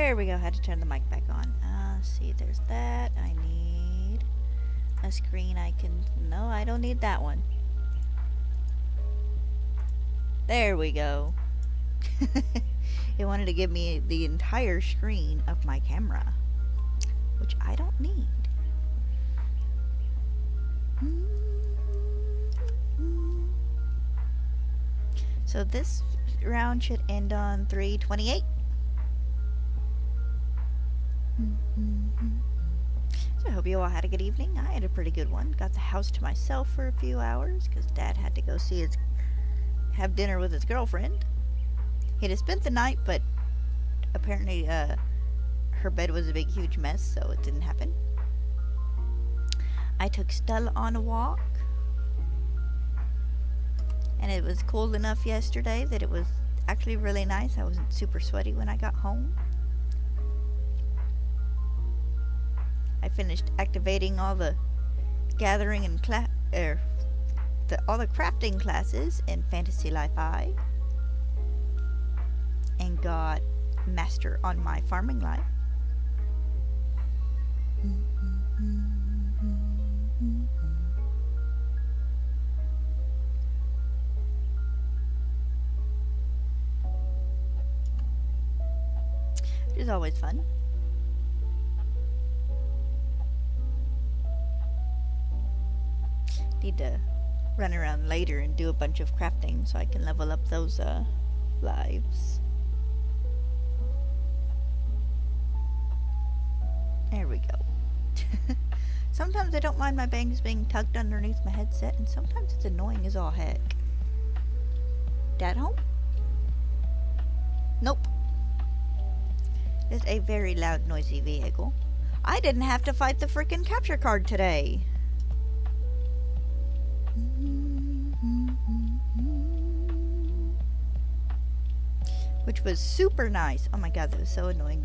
There we go. Had to turn the mic back on. See, there's that. I need a screen I can... No, I don't need that one. There we go. It wanted to give me the entire screen of my camera, which I don't need. So this round should end on 328. So I hope you all had a good evening. I had a pretty good one. Got the house to myself for a few hours because Dad had to go have dinner with his girlfriend. He'd have spent the night, but apparently her bed was a big huge mess, so it didn't happen. I took Stella on a walk, and it was cold enough yesterday that it was actually really nice. I wasn't super sweaty when I got home. I finished activating all the gathering and all the crafting classes in Fantasy Life I, and got master on my farming life. Which is always fun. Need to run around later and do a bunch of crafting so I can level up those lives. There we go. Sometimes I don't mind my bangs being tucked underneath my headset, and sometimes it's annoying as all heck. Dad home? Nope. It's a very loud, noisy vehicle. I didn't have to fight the freaking capture card today. Which was super nice. Oh my god, that was so annoying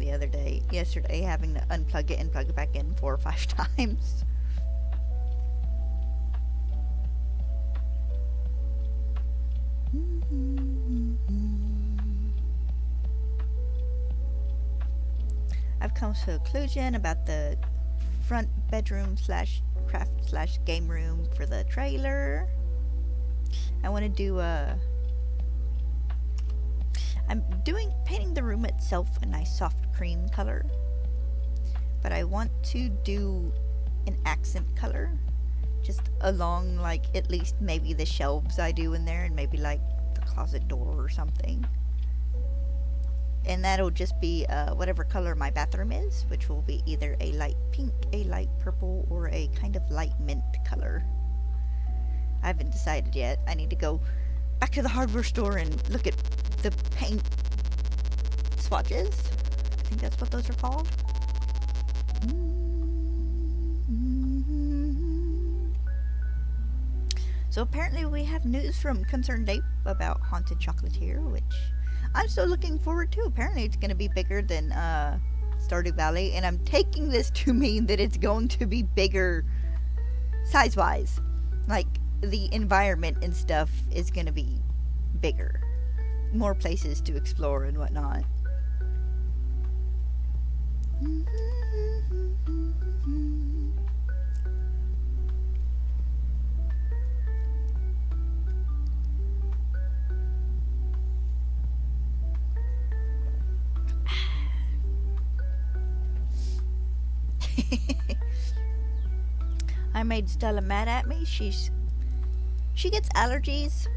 yesterday, having to unplug it and plug it back in 4 or 5 times. I've come to a conclusion about the front bedroom / craft / game room for the trailer. I want to do I'm painting the room itself a nice soft cream color, but I want to do an accent color just along, like, at least maybe the shelves I do in there, and maybe like the closet door or something. And that'll just be whatever color my bathroom is, which will be either a light pink, a light purple, or a kind of light mint color. I haven't decided yet. I need to go back to the hardware store and look at the paint swatches. I think that's what those are called. So apparently we have news from Concerned Ape about Haunted Chocolatier, which I'm still looking forward to. Apparently it's going to be bigger than Stardew Valley, and I'm taking this to mean that it's going to be bigger size-wise. Like, the environment and stuff is going to be bigger. More places to explore and whatnot. I made Stella mad at me. She gets allergies,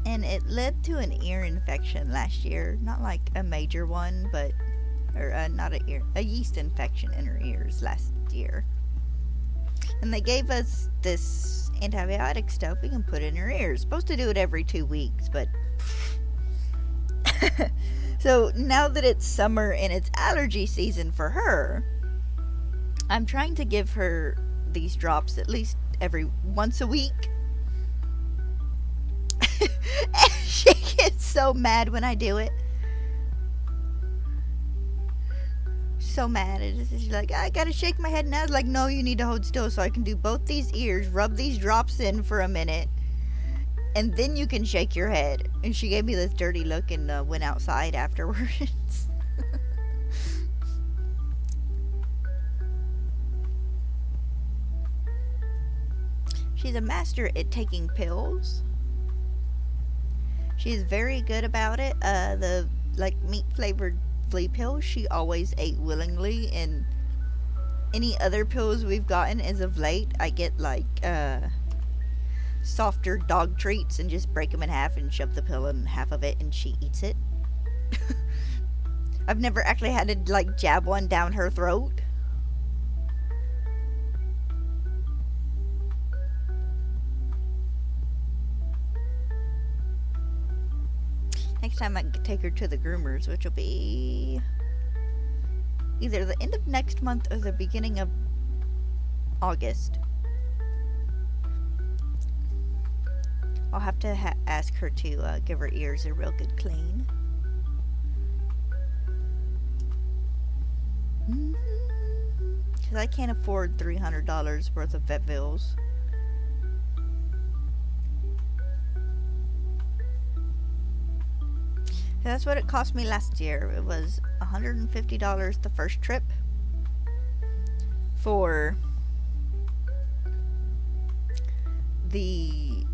and it led to an ear infection last year. Not like a major one, but not a yeast infection in her ears last year. And they gave us this antibiotic stuff we can put in her ears. Supposed to do it every 2 weeks, but so now that it's summer and it's allergy season for her, I'm trying to give her these drops at least every once a week. And she gets so mad when I do it. So mad. She's like, I gotta shake my head. And I was like, no, you need to hold still so I can do both these ears, rub these drops in for a minute, and then you can shake your head. And she gave me this dirty look and went outside afterwards. She's a master at taking pills. She's very good about it. The like meat flavored flea pills she always ate willingly, and any other pills we've gotten as of late, I get like softer dog treats and just break them in half and shove the pill in half of it, and she eats it. I've never actually had to like jab one down her throat. Next time I can take her to the groomers, which will be either the end of next month or the beginning of August. I'll have to ask her to give her ears a real good clean. Because I can't afford $300 worth of vet bills. That's what it cost me last year. It was $150 the first trip for the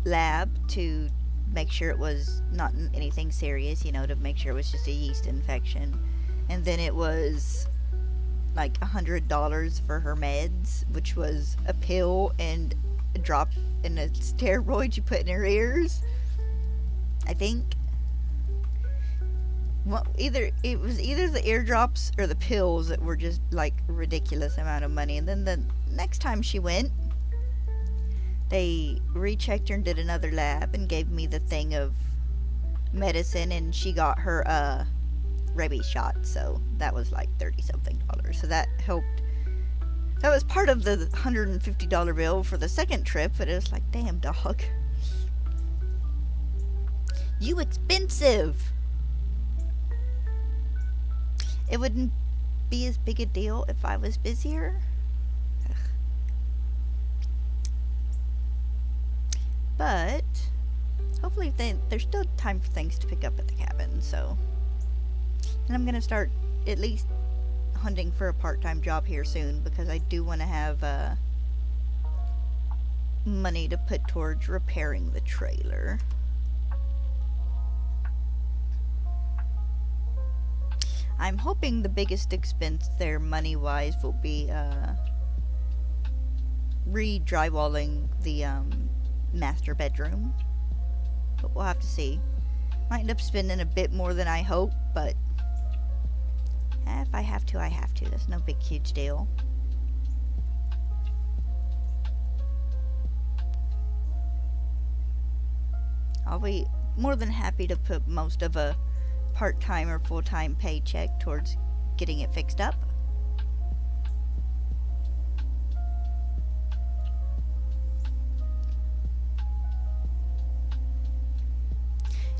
lab to make sure it was not anything serious, you know, to make sure it was just a yeast infection. And then it was like $100 for her meds, which was a pill and a drop in a steroid you put in her ears, I think. Well, it was either the eardrops or the pills that were just like a ridiculous amount of money. And then the next time she went, they rechecked her and did another lab and gave me the thing of medicine, and she got her rabies shot, so that was like $30 something. So that helped. That was part of the $150 bill for the second trip, but it was like, damn dog, you expensive. It wouldn't be as big a deal if I was busier. Ugh. But hopefully there's still time for things to pick up at the cabin, so. And I'm going to start at least hunting for a part-time job here soon, because I do want to have money to put towards repairing the trailer. I'm hoping the biggest expense there money-wise will be re-drywalling the master bedroom. But we'll have to see. Might end up spending a bit more than I hope, but if I have to, I have to. That's no big, huge deal. I'll be more than happy to put most of a part-time or full-time paycheck towards getting it fixed up.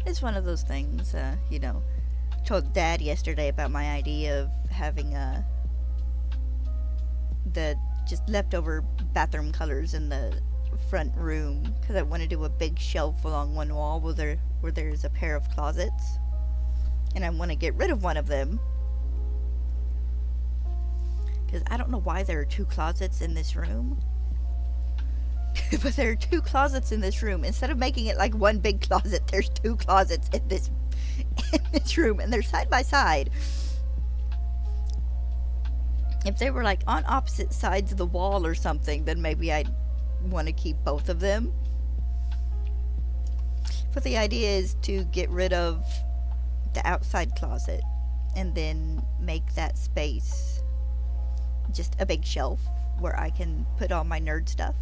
It's one of those things, you know. Told Dad yesterday about my idea of having the just leftover bathroom colors in the front room, because I want to do a big shelf along one wall where there's a pair of closets, and I want to get rid of one of them because I don't know why there are two closets in this room. But there are two closets in this room. Instead of making it like one big closet, there's two closets in this room, and they're side by side. If they were like on opposite sides of the wall or something, then maybe I'd want to keep both of them. But the idea is to get rid of the outside closet and then make that space just a big shelf where I can put all my nerd stuff.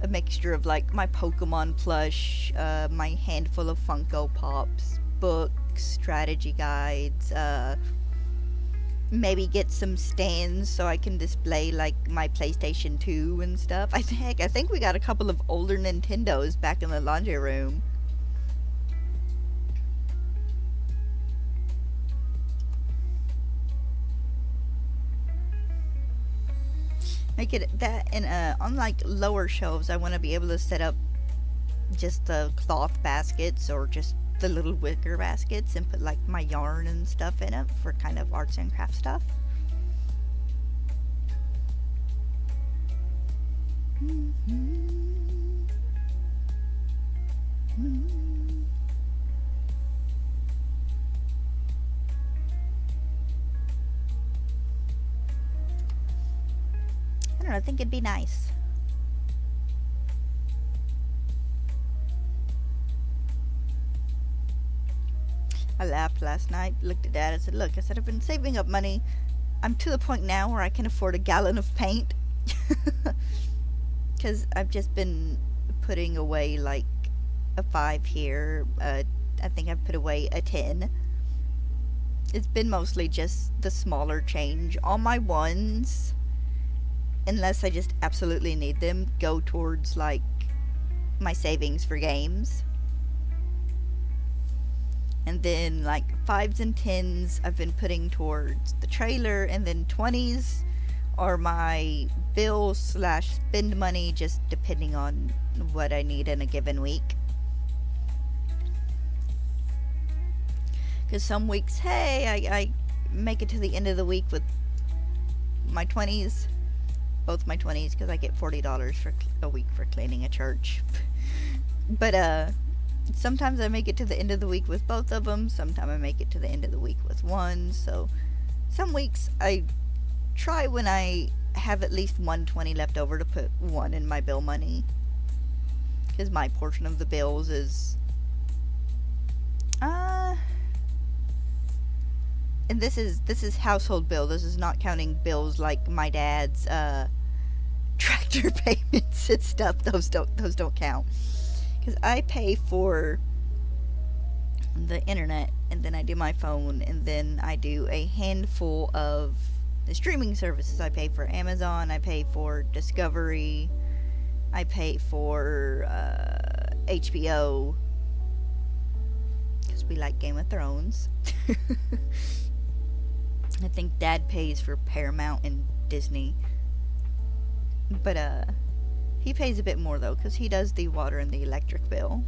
A mixture of like my Pokemon plush, my handful of Funko Pops, books, strategy guides, maybe get some stands so I can display like my PlayStation 2 and stuff. I think we got a couple of older Nintendos back in the laundry room. Make it that, and on like lower shelves I want to be able to set up just the cloth baskets or just the little wicker baskets and put like my yarn and stuff in it for kind of arts and crafts stuff. I don't know, I think it'd be nice. I laughed last night, looked at Dad, and said, look, I said, I've been saving up money. I'm to the point now where I can afford a gallon of paint. Because I've just been putting away like a 5 here. I think I've put away a 10. It's been mostly just the smaller change. All my ones, unless I just absolutely need them, go towards like my savings for games. And then like 5s and 10s I've been putting towards the trailer, and then 20s are my bills slash spend money, just depending on what I need in a given week. Because some weeks, hey, I make it to the end of the week with my 20s, both my 20s, because I get $40 for a week for cleaning a church. But sometimes I make it to the end of the week with both of them. Sometimes I make it to the end of the week with one. So some weeks I try, when I have at least 120 left over, to put one in my bill money, because my portion of the bills is and this is household bill. This is not counting bills like my dad's tractor payments and stuff. Those don't count, because I pay for the internet, and then I do my phone, and then I do a handful of the streaming services. I pay for Amazon, I pay for Discovery, I pay for HBO, because we like Game of Thrones. I think Dad pays for Paramount and Disney, but he pays a bit more though, because he does the water and the electric bill,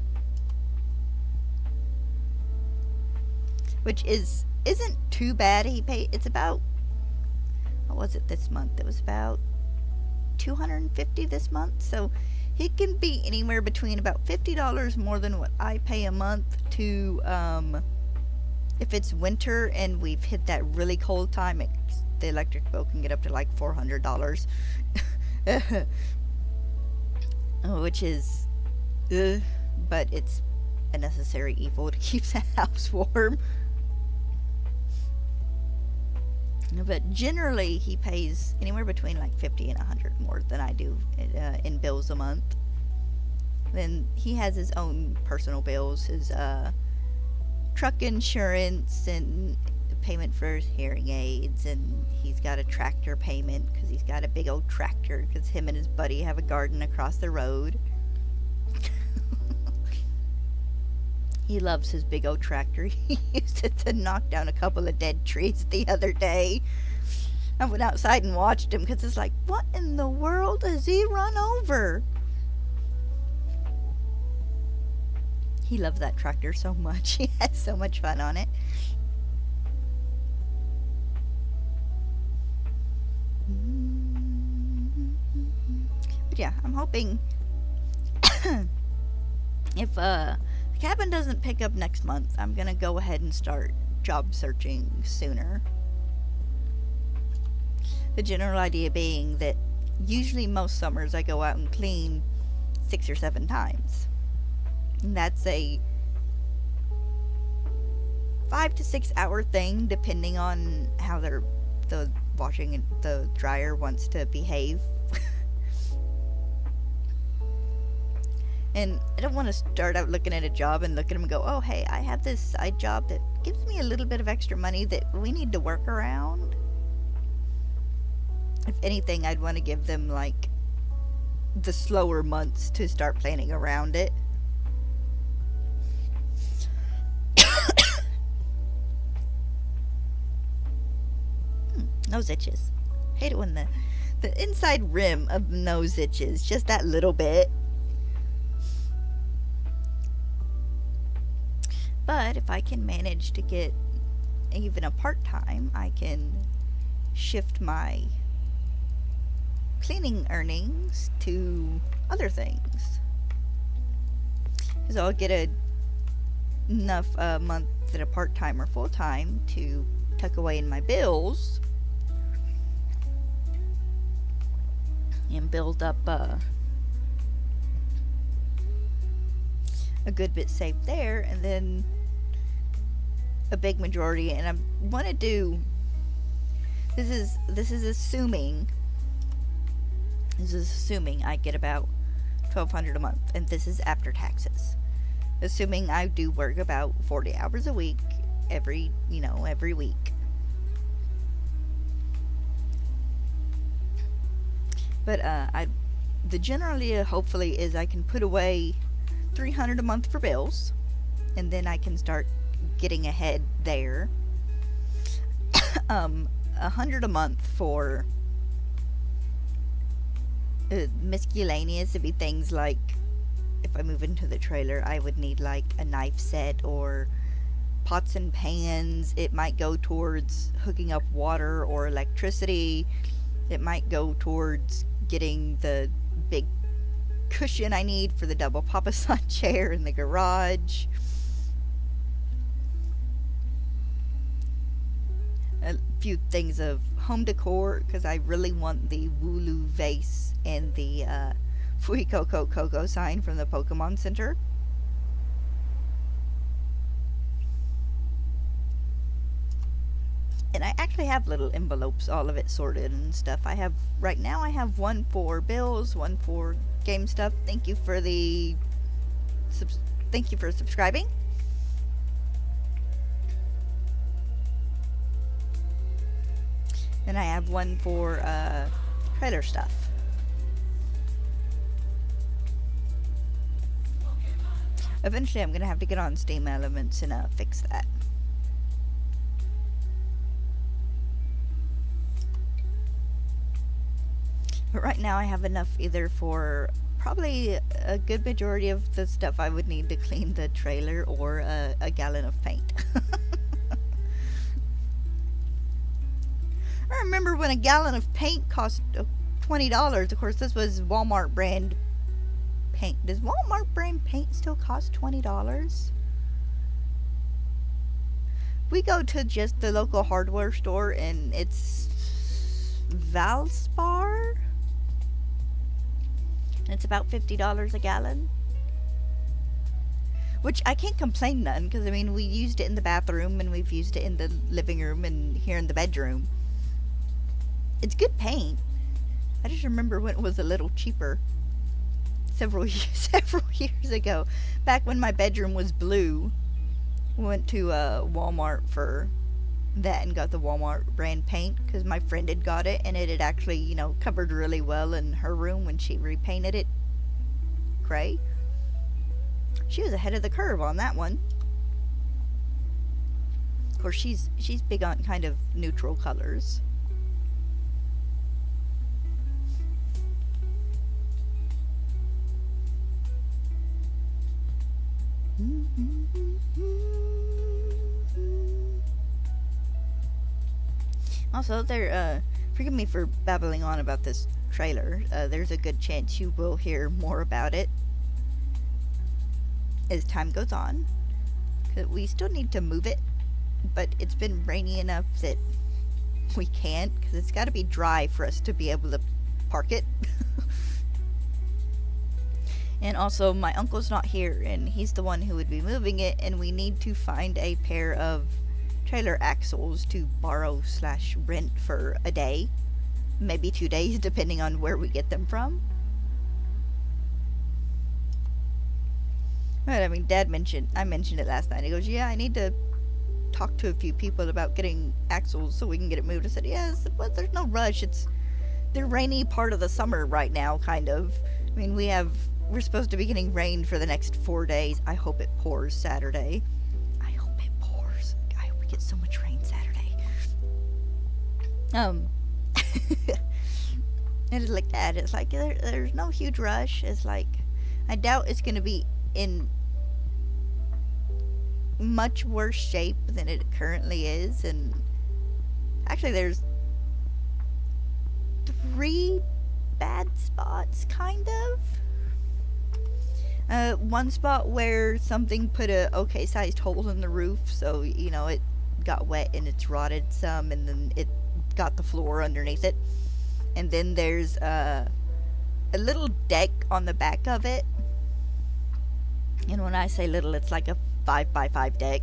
which isn't too bad. It's about, what was it this month? It was about $250 this month, so he can be anywhere between about $50 more than what I pay a month to, if it's winter and we've hit that really cold time, the electric bill can get up to like $400. Which is, but it's a necessary evil to keep the house warm. But generally, he pays anywhere between like $50 and $100 more than I do in bills a month. Then he has his own personal bills, his truck insurance and payment for his hearing aids, and he's got a tractor payment because he's got a big old tractor, because him and his buddy have a garden across the road. He loves his big old tractor. He used it to knock down a couple of dead trees the other day. I went outside and watched him, because it's like, what in the world has he run over? He loves that tractor so much. He has so much fun on it. But yeah, I'm hoping if the cabin doesn't pick up next month, I'm gonna go ahead and start job searching sooner. The general idea being that usually most summers I go out and clean 6 or 7 times. And that's a 5 to 6 hour thing, depending on how the washing and the dryer wants to behave. And I don't want to start out looking at a job and look at them and go, oh hey, I have this side job that gives me a little bit of extra money that we need to work around. If anything, I'd want to give them like the slower months to start planning around it. Nose itches. Hate it when the inside rim of the nose itches just that little bit. But if I can manage to get even a part-time, I can shift my cleaning earnings to other things. Because I'll get enough a month at a part-time or full-time to tuck away in my bills and build up a good bit saved there, and then a big majority. And I want to do this is assuming I get about $1,200 a month, and this is after taxes. Assuming I do work about 40 hours a week every week. But the generally hopefully is I can put away $300 a month for bills, and then I can start getting ahead there. $100 a month for miscellaneous. It'd be things like, if I move into the trailer, I would need like a knife set or pots and pans. It might go towards hooking up water or electricity. It might go towards getting the big cushion I need for the double papasan chair in the garage. A few things of home decor, because I really want the Wooloo vase and the Fuecoco Coco sign from the Pokemon Center. And I actually have little envelopes, all of it sorted and stuff. Right now I have one for bills, one for game stuff. Thank you for subscribing. And I have one for trailer stuff. Eventually I'm going to have to get on Steam Elements and fix that. But right now I have enough either for probably a good majority of the stuff I would need to clean the trailer, or a gallon of paint. I remember when a gallon of paint cost $20. Of course, this was Walmart brand paint. Does Walmart brand paint still cost $20? We go to just the local hardware store, and it's Valspar, and it's about $50 a gallon. Which I can't complain none, because I mean, we used it in the bathroom, and we've used it in the living room and here in the bedroom. It's good paint. I just remember when it was a little cheaper. Several years ago. Back when my bedroom was blue. We went to Walmart for that and got the Walmart brand paint, because my friend had got it, and it had actually, covered really well in her room when she repainted it gray. She was ahead of the curve on that one. Of course, she's big on kind of neutral colors. Also, forgive me for babbling on about this trailer. There's a good chance you will hear more about it as time goes on. 'Cause we still need to move it, but it's been rainy enough that we can't, because it's got to be dry for us to be able to park it. And also, my uncle's not here, and he's the one who would be moving it, and we need to find a pair of trailer axles to borrow/rent for a day. Maybe 2 days, depending on where we get them from. But, I mean, I mentioned it last night. He goes, yeah, I need to talk to a few people about getting axles so we can get it moved. I said, yes, but there's no rush. It's the rainy part of the summer right now, kind of. I mean, we're supposed to be getting rain for the next 4 days. I hope it pours Saturday. I hope it pours. I hope we get so much rain Saturday. It is like that. It's like there's no huge rush. It's like, I doubt it's going to be in much worse shape than it currently is. And actually, there's 3 spots, kind of. One spot where something put a okay sized hole in the roof, so you know it got wet and it's rotted some, and then it got the floor underneath it. And then there's a little deck on the back of it. And when I say little, it's like a 5x5 deck.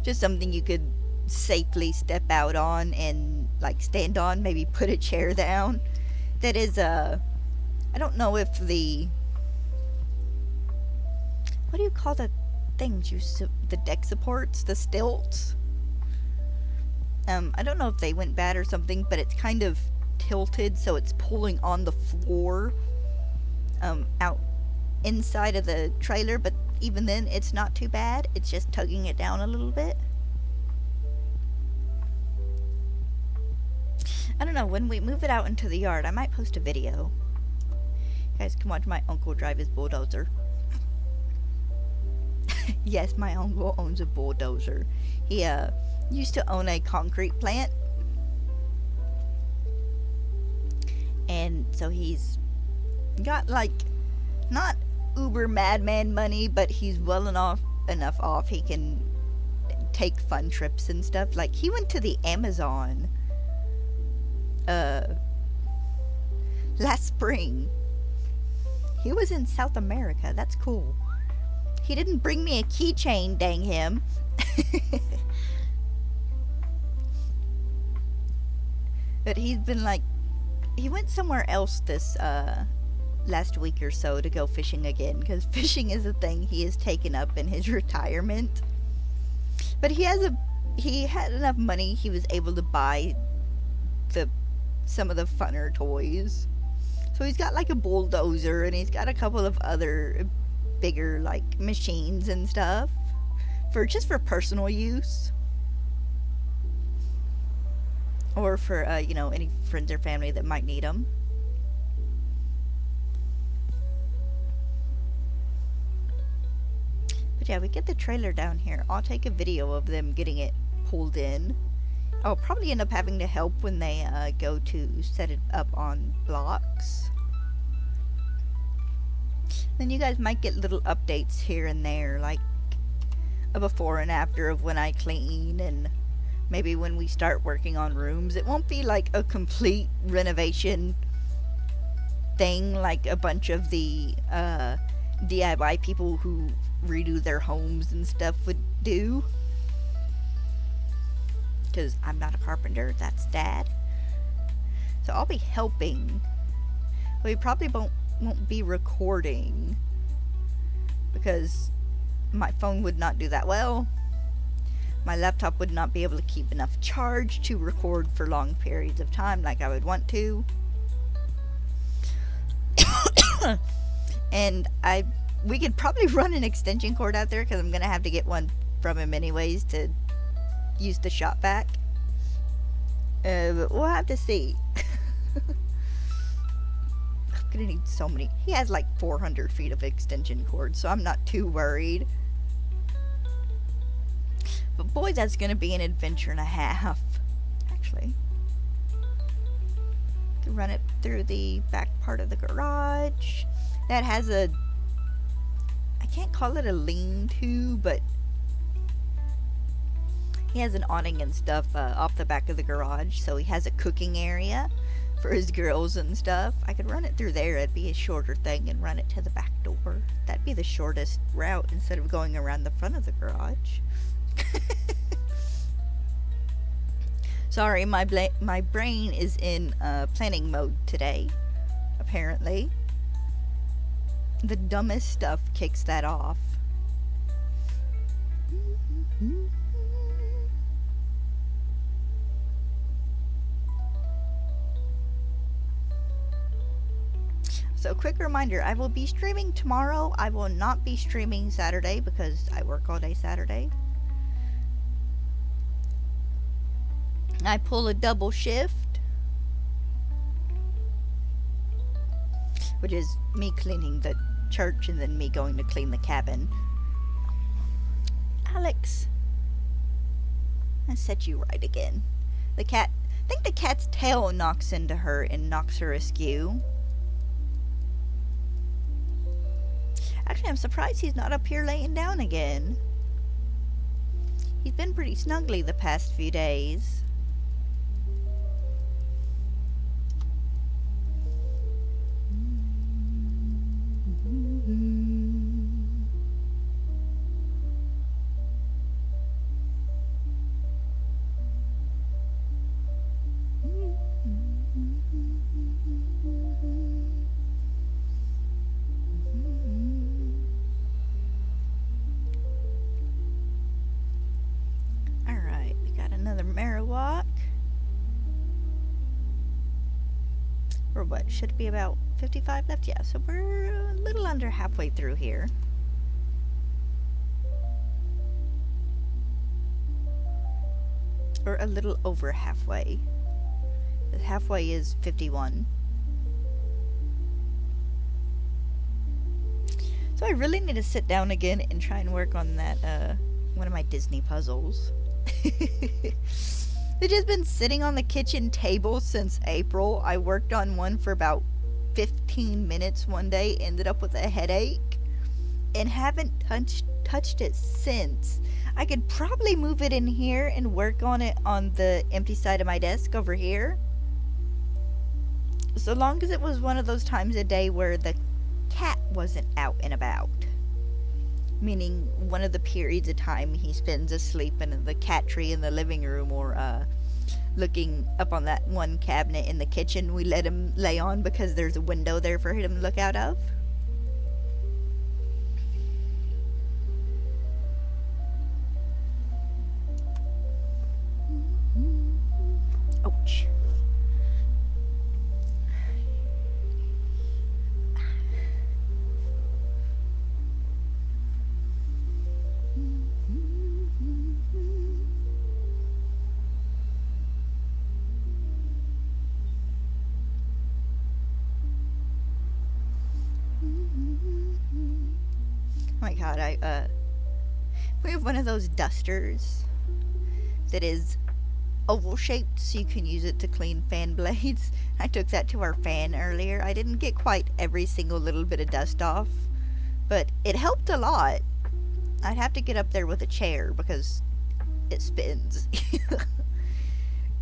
Just something you could safely step out on and like stand on, maybe put a chair down. That is I don't know if the, what do you call the things the deck supports, the stilts? I don't know if they went bad or something, but it's kind of tilted, so it's pulling on the floor out inside of the trailer, but even then it's not too bad. It's just tugging it down a little bit. I don't know, when we move it out into the yard, I might post a video. You guys can watch my uncle drive his bulldozer. Yes, my uncle owns a bulldozer. He used to own a concrete plant. And so he's got like, not uber madman money, but he's well enough off he can take fun trips and stuff. Like he went to the Amazon last spring. He was in South America. That's cool. He didn't bring me a keychain, dang him. But he's been like, he went somewhere else this last week or so to go fishing again, because fishing is a thing he has taken up in his retirement. But he had enough money, he was able to buy some of the funner toys. So he's got like a bulldozer, and he's got a couple of other bigger like machines and stuff just for personal use, or for you know, any friends or family that might need them. But yeah, we get the trailer down here. I'll take a video of them getting it pulled in. I'll probably end up having to help when they go to set it up on blocks. Then you guys might get little updates here and there, like a before and after of when I clean, and maybe when we start working on rooms. It won't be like a complete renovation thing like a bunch of the DIY people who redo their homes and stuff would do. Because I'm not a carpenter, that's Dad. So I'll be helping. We probably won't be recording, because my phone would not do that well. My laptop would not be able to keep enough charge to record for long periods of time like I would want to. And we could probably run an extension cord out there, because I'm gonna have to get one from him anyways to use the shop vac. But we'll have to see. I'm gonna need so many. He has like 400 feet of extension cord, so I'm not too worried. But boy, that's gonna be an adventure and a half. Actually, to run it through the back part of the garage. That has a, I can't call it a lean-to, but he has an awning and stuff off the back of the garage, so he has a cooking area for his grills and stuff. I could run it through there. It'd be a shorter thing, and run it to the back door. That'd be the shortest route instead of going around the front of the garage. Sorry, my brain is in planning mode today, apparently. The dumbest stuff kicks that off. So, quick reminder, I will be streaming tomorrow. I will not be streaming Saturday because I work all day Saturday. I pull a double shift, which is me cleaning the church and then me going to clean the cabin. Alex, I set you right again. The cat, I think the cat's tail knocks into her and knocks her askew. Actually, I'm surprised he's not up here laying down again. He's been pretty snuggly the past few days. Alright, we got another Marowak. Or what, should it be about 55 left? Yeah, so we're a little under halfway through here. Or a little over halfway. Halfway is 51. So I really need to sit down again and try and work on that, one of my Disney puzzles. It has been sitting on the kitchen table since April. I worked on one for about 15 minutes one day, ended up with a headache, and haven't touched it since. I could probably move it in here and work on it on the empty side of my desk over here. So long as it was one of those times a day where the cat wasn't out and about. Meaning one of the periods of time he spends asleep in the cat tree in the living room, or looking up on that one cabinet in the kitchen we let him lay on because there's a window there for him to look out of. Ouch. Oh my god, we have one of those dusters that is oval shaped so you can use it to clean fan blades. I took that to our fan earlier. I didn't get quite every single little bit of dust off, but it helped a lot. I'd have to get up there with a chair because it spins.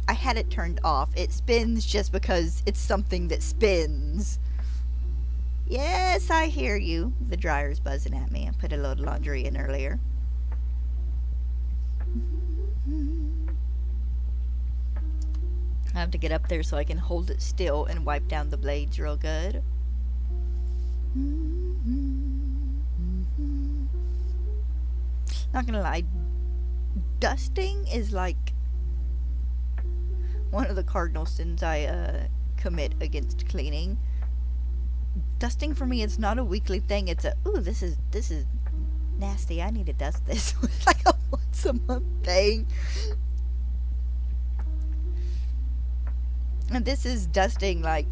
I had it turned off. It spins just because it's something that spins. Yes, I hear you. The dryer's buzzing at me. I put a load of laundry in earlier. I have to get up there so I can hold it still and wipe down the blades real good. Not gonna lie, dusting is like one of the cardinal sins I commit against cleaning. Dusting for me, it's not a weekly thing. It's a, ooh, this is nasty, I need to dust this. It's like a once a month thing. And this is dusting like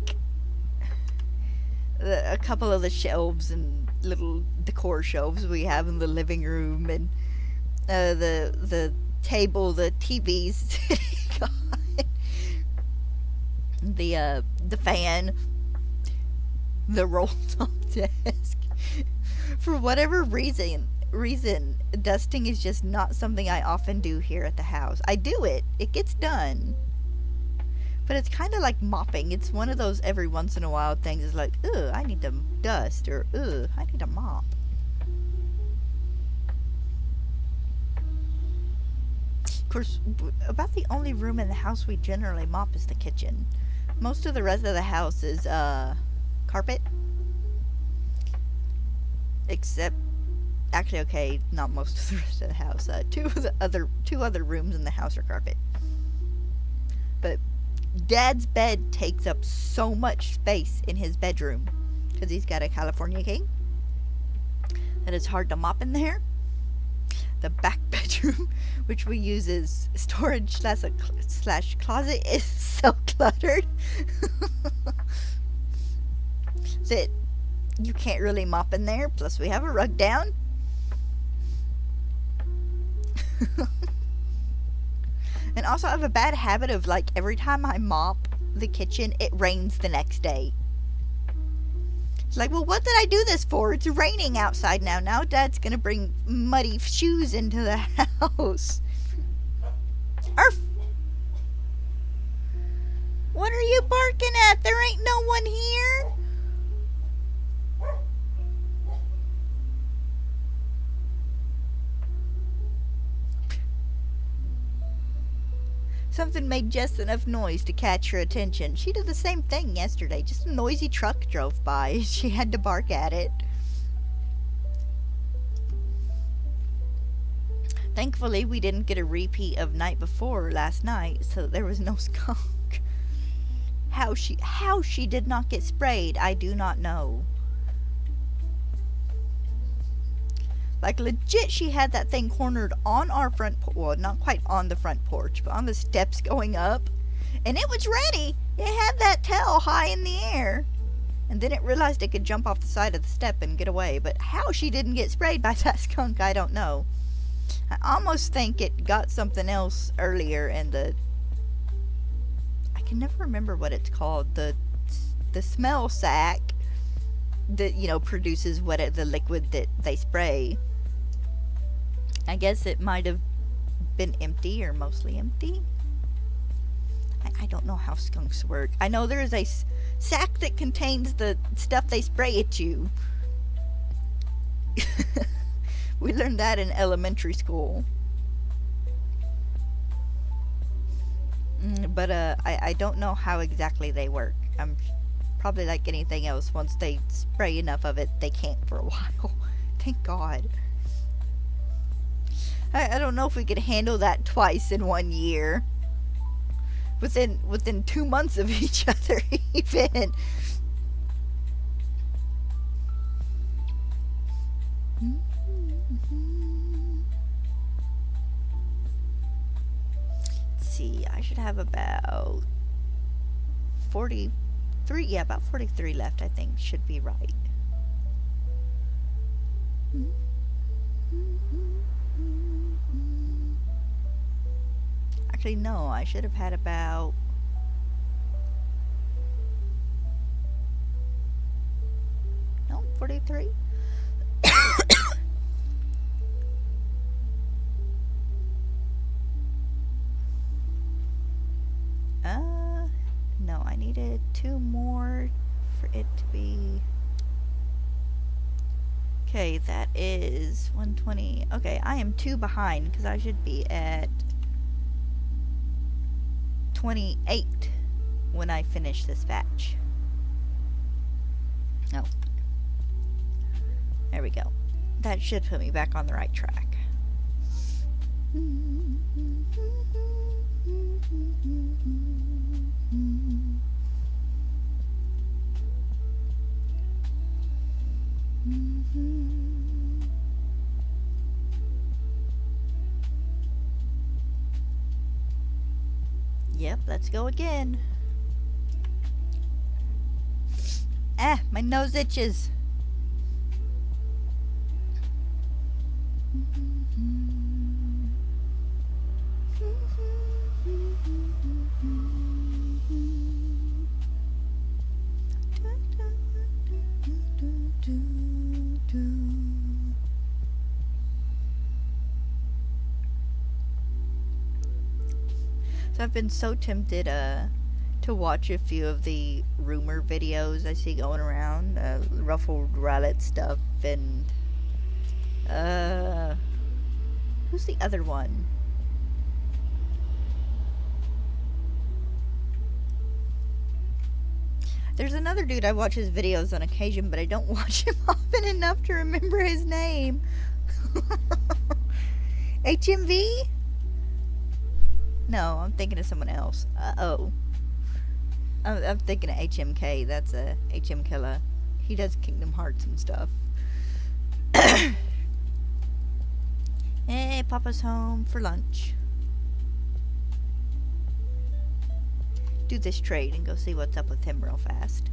a couple of the shelves and little decor shelves we have in the living room, and the table, the TVs, the fan, the roll top desk. For whatever reason, dusting is just not something I often do here at the house. I do it. It gets done. But it's kind of like mopping. It's one of those every once in a while things. It's like, ugh, I need to dust, or ugh, I need to mop. Of course, about the only room in the house we generally mop is the kitchen. Most of the rest of the house is carpet. Except, actually, okay, not most of the rest of the house. Two other rooms in the house are carpet. But Dad's bed takes up so much space in his bedroom because he's got a California king that it's hard to mop in there. The back bedroom, which we use as storage slash closet, is so cluttered that you can't really mop in there. Plus, we have a rug down. And also, I have a bad habit of, like, every time I mop the kitchen, it rains the next day. It's like, well, what did I do this for? It's raining outside now. Now Dad's gonna bring muddy shoes into the house. Arf! What are you barking at? There ain't no one here. Something made just enough noise to catch her attention. She did the same thing yesterday. Just a noisy truck drove by. She had to bark at it. Thankfully, we didn't get a repeat of night before last night, so there was no skunk. How she did not get sprayed, I do not know. Like, legit, she had that thing cornered on our front well, not quite on the front porch, but on the steps going up. And it was ready. It had that tail high in the air. And then it realized it could jump off the side of the step and get away. But how she didn't get sprayed by that skunk, I don't know. I almost think it got something else earlier in the... I can never remember what it's called. The smell sac that, you know, produces the liquid that they spray. I guess it might have been empty or mostly empty. I don't know how skunks work. I know there is a sack that contains the stuff they spray at you. We learned that in elementary school. But I don't know how exactly they work. I'm probably like anything else. Once they spray enough of it, they can't for a while. Thank God. I don't know if we could handle that twice in 1 year. Within 2 months of each other, even. Let's see, I should have about 43, yeah, about 43 left, I think, should be right. Actually, no, I should have had about... No, 43? No, I needed 2 more for it to be... Okay, that is 120. Okay, I am 2 behind because I should be at 28 when I finish this batch. Oh. There we go. That should put me back on the right track. Yep, let's go again. Ah, my nose itches. So I've been so tempted to watch a few of the rumor videos I see going around, ruffled rabbit stuff, and who's the other one? There's another dude I watch his videos on occasion, but I don't watch him often enough to remember his name. HMV? No, I'm thinking of someone else. Uh-oh. I'm thinking of HMK. That's a HM Killer. He does Kingdom Hearts and stuff. Hey, Papa's home for lunch. Do this trade and go see what's up with him real fast.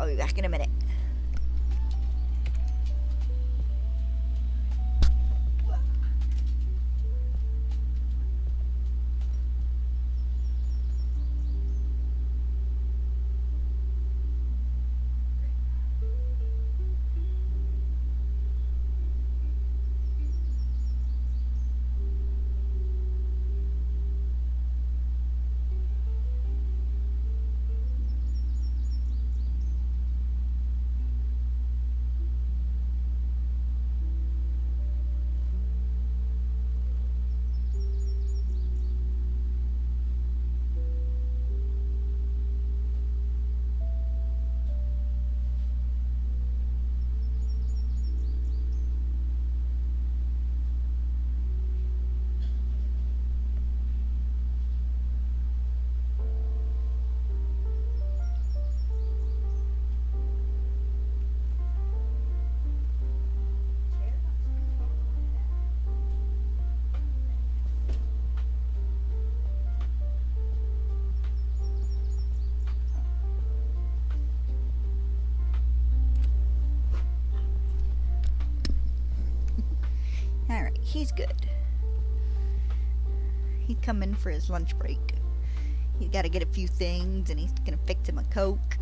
I'll be back in a minute. Alright, he's good. He's coming for his lunch break. He's got to get a few things, and he's gonna fix him a Coke.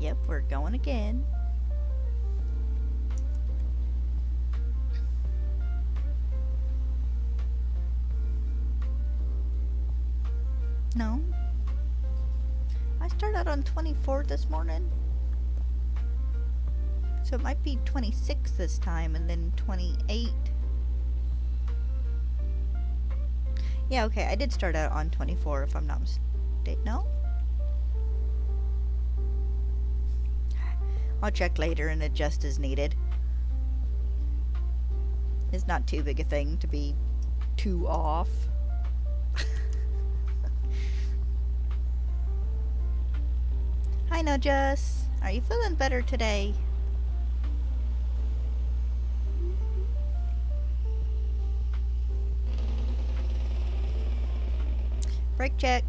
Yep, we're going again. No. I started out on 24 this morning. So it might be 26 this time and then 28. Yeah, okay, I did start out on 24 if I'm not mistaken. No? I'll check later and adjust as needed. It's not too big a thing to be too off. Hi, Nojas. Are you feeling better today? Break check.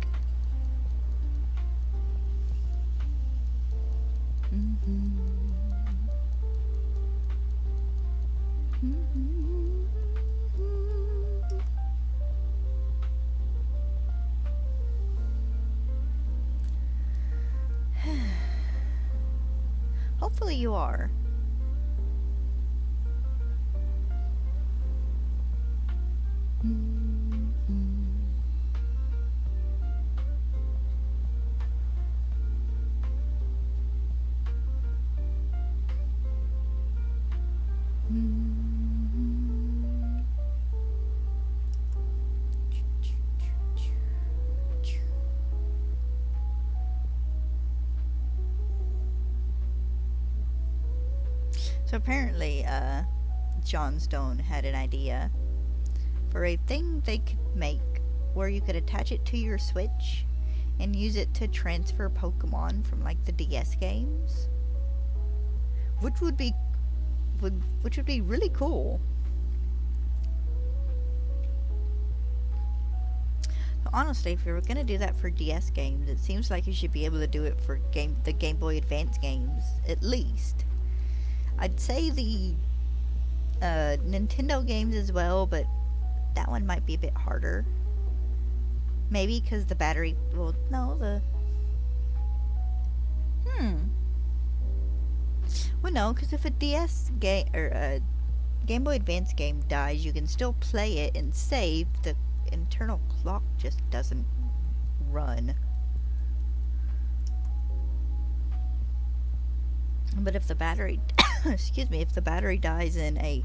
Hopefully you are. So apparently, John Stone had an idea for a thing they could make where you could attach it to your Switch and use it to transfer Pokemon from like the DS games, which would be really cool. So honestly, if you were gonna do that for DS games, it seems like you should be able to do it for the Game Boy Advance games at least. I'd say the Nintendo games as well, but that one might be a bit harder. Maybe because the battery... Well, no, Well, no, because if a DS game or a Game Boy Advance game dies, you can still play it and save. The internal clock just doesn't run. But if the battery... excuse me, if the battery dies in a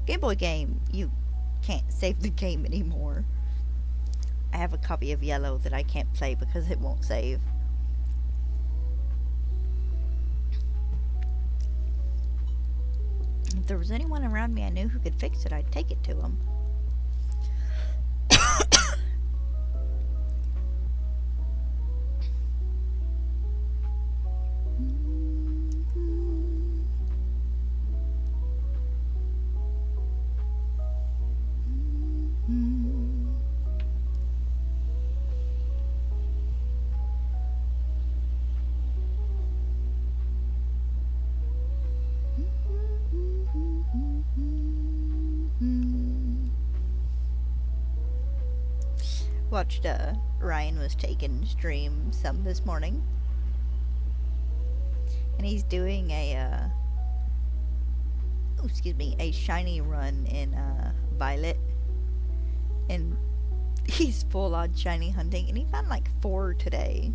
Game Boy game, you can't save the game anymore. I have a copy of Yellow that I can't play because it won't save. If there was anyone around me I knew who could fix it, I'd take it to him. Watched Ryan was taking stream some this morning, and he's doing a a shiny run in Violet, and he's full on shiny hunting, and he found like 4 today.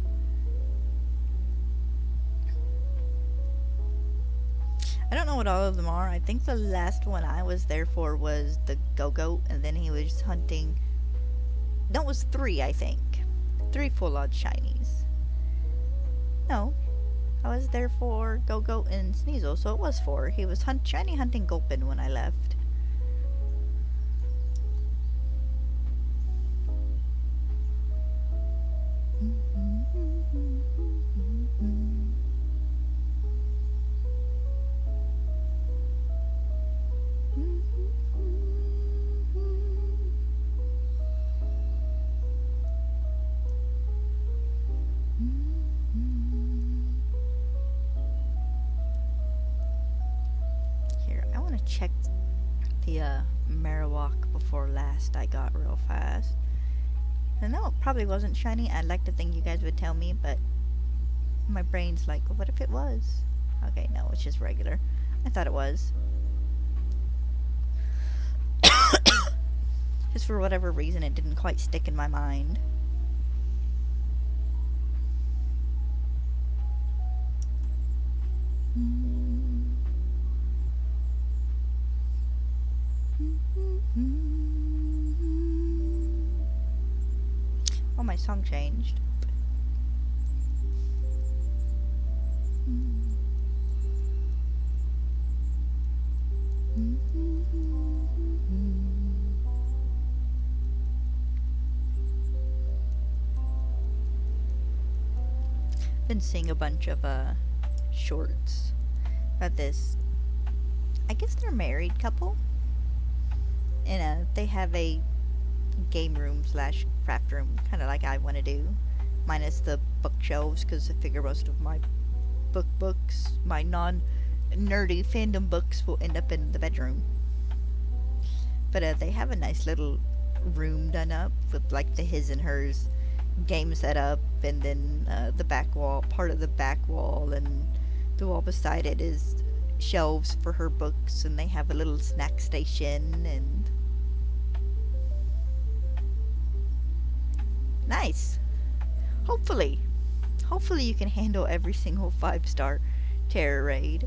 I don't know what all of them are. I think the last one I was there for was the Go-Goat, and then he was hunting. No, it was 3, I think. 3 full on shinies. No, I was there for Go-Goat and Sneasel, so it was 4. He was shiny hunting Gulpin when I left. Check the Marowak before last I got real fast. I know it probably wasn't shiny. I'd like to think you guys would tell me, but my brain's like, what if it was? Okay, no, it's just regular. I thought it was. Just for whatever reason, it didn't quite stick in my mind. Oh, my song changed. Been seeing a bunch of shorts about this. I guess they're a married couple, and they have a game room slash craft room, kind of like I want to do, minus the bookshelves, because I figure most of my books, my non-nerdy fandom books, will end up in the bedroom. But they have a nice little room done up with like the his and hers game set up, and then the back wall, part of the back wall, and the wall beside it is shelves for her books, and they have a little snack station, and nice. Hopefully you can handle every single 5-star terror raid.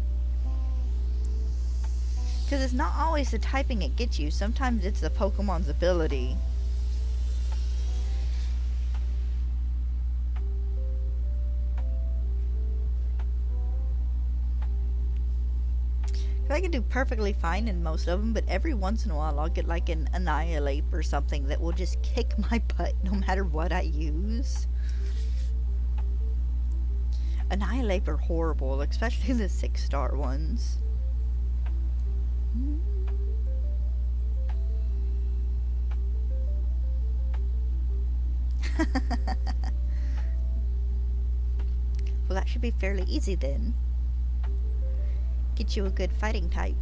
Because it's not always the typing it gets you. Sometimes it's the Pokemon's ability. I can do perfectly fine in most of them, but every once in a while I'll get like an Annihilate or something that will just kick my butt no matter what I use. Annihilate are horrible, especially the 6-star ones. Well, that should be fairly easy then. Get you a good fighting type.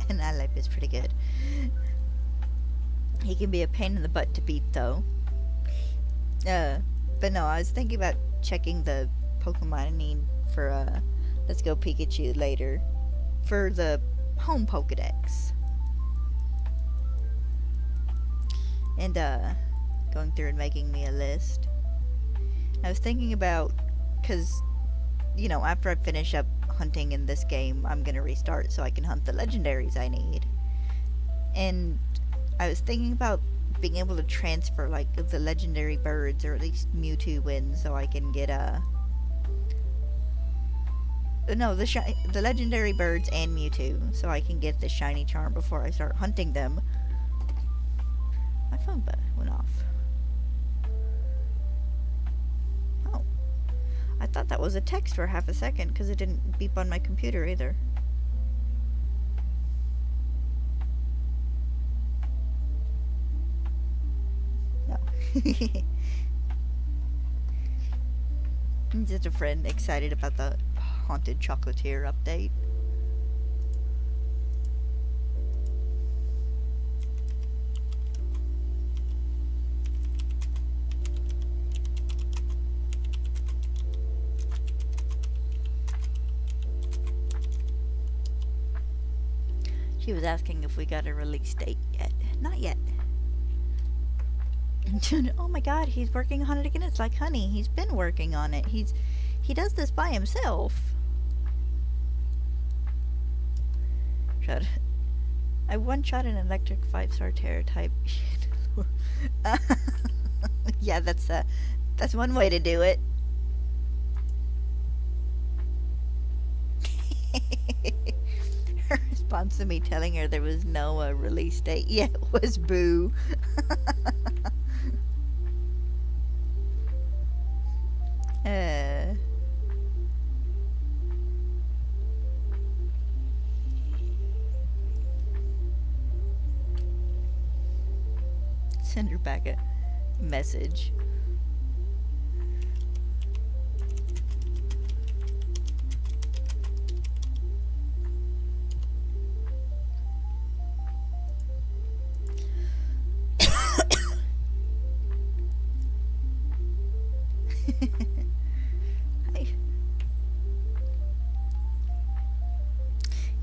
And Alep is pretty good. He can be a pain in the butt to beat, though. But no, I was thinking about checking the Pokemon I need for, Let's Go Pikachu later. For the home Pokedex. And, going through and making me a list. I was thinking about, because, you know, after I finish up hunting in this game, I'm gonna restart so I can hunt the legendaries I need. And I was thinking about being able to transfer, like, the legendary birds, or at least Mewtwo wins, so I can get, no, the legendary birds and Mewtwo, so I can get the shiny charm before I start hunting them. My phone went off. Oh. I thought that was a text for half a second, because it didn't beep on my computer either. No. Just a friend excited about the Haunted Chocolatier update. She was asking if we got a release date yet. Not yet. Oh my god, he's working on it again. It's like honey. He's been working on it. He does this by himself. I one-shot an electric 5-star terror type. Yeah, that's one way to do it. Her response to me telling her there was no release date yet was boo. Send her back a message.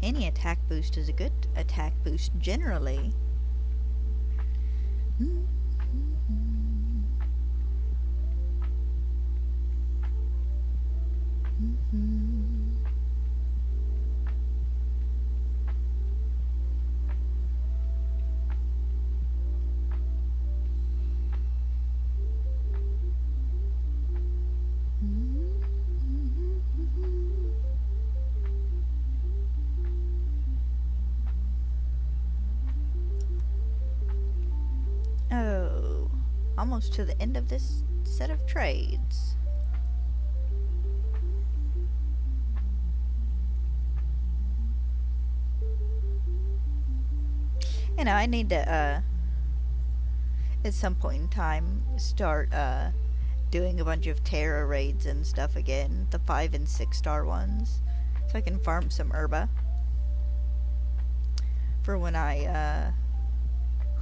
Any attack boost is a good attack boost generally. Oh, almost to the end of this set of trades. You know, I need to, at some point in time, start, doing a bunch of Terra raids and stuff again. The 5 and 6 star ones. So I can farm some herba. For when I,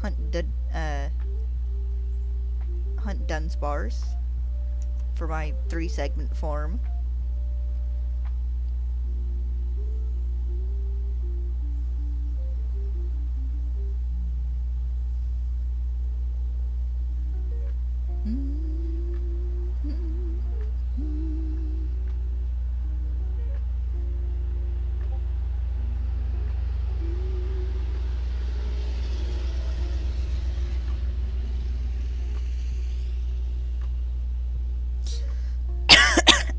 hunt Dunsparce. For my 3-segment form.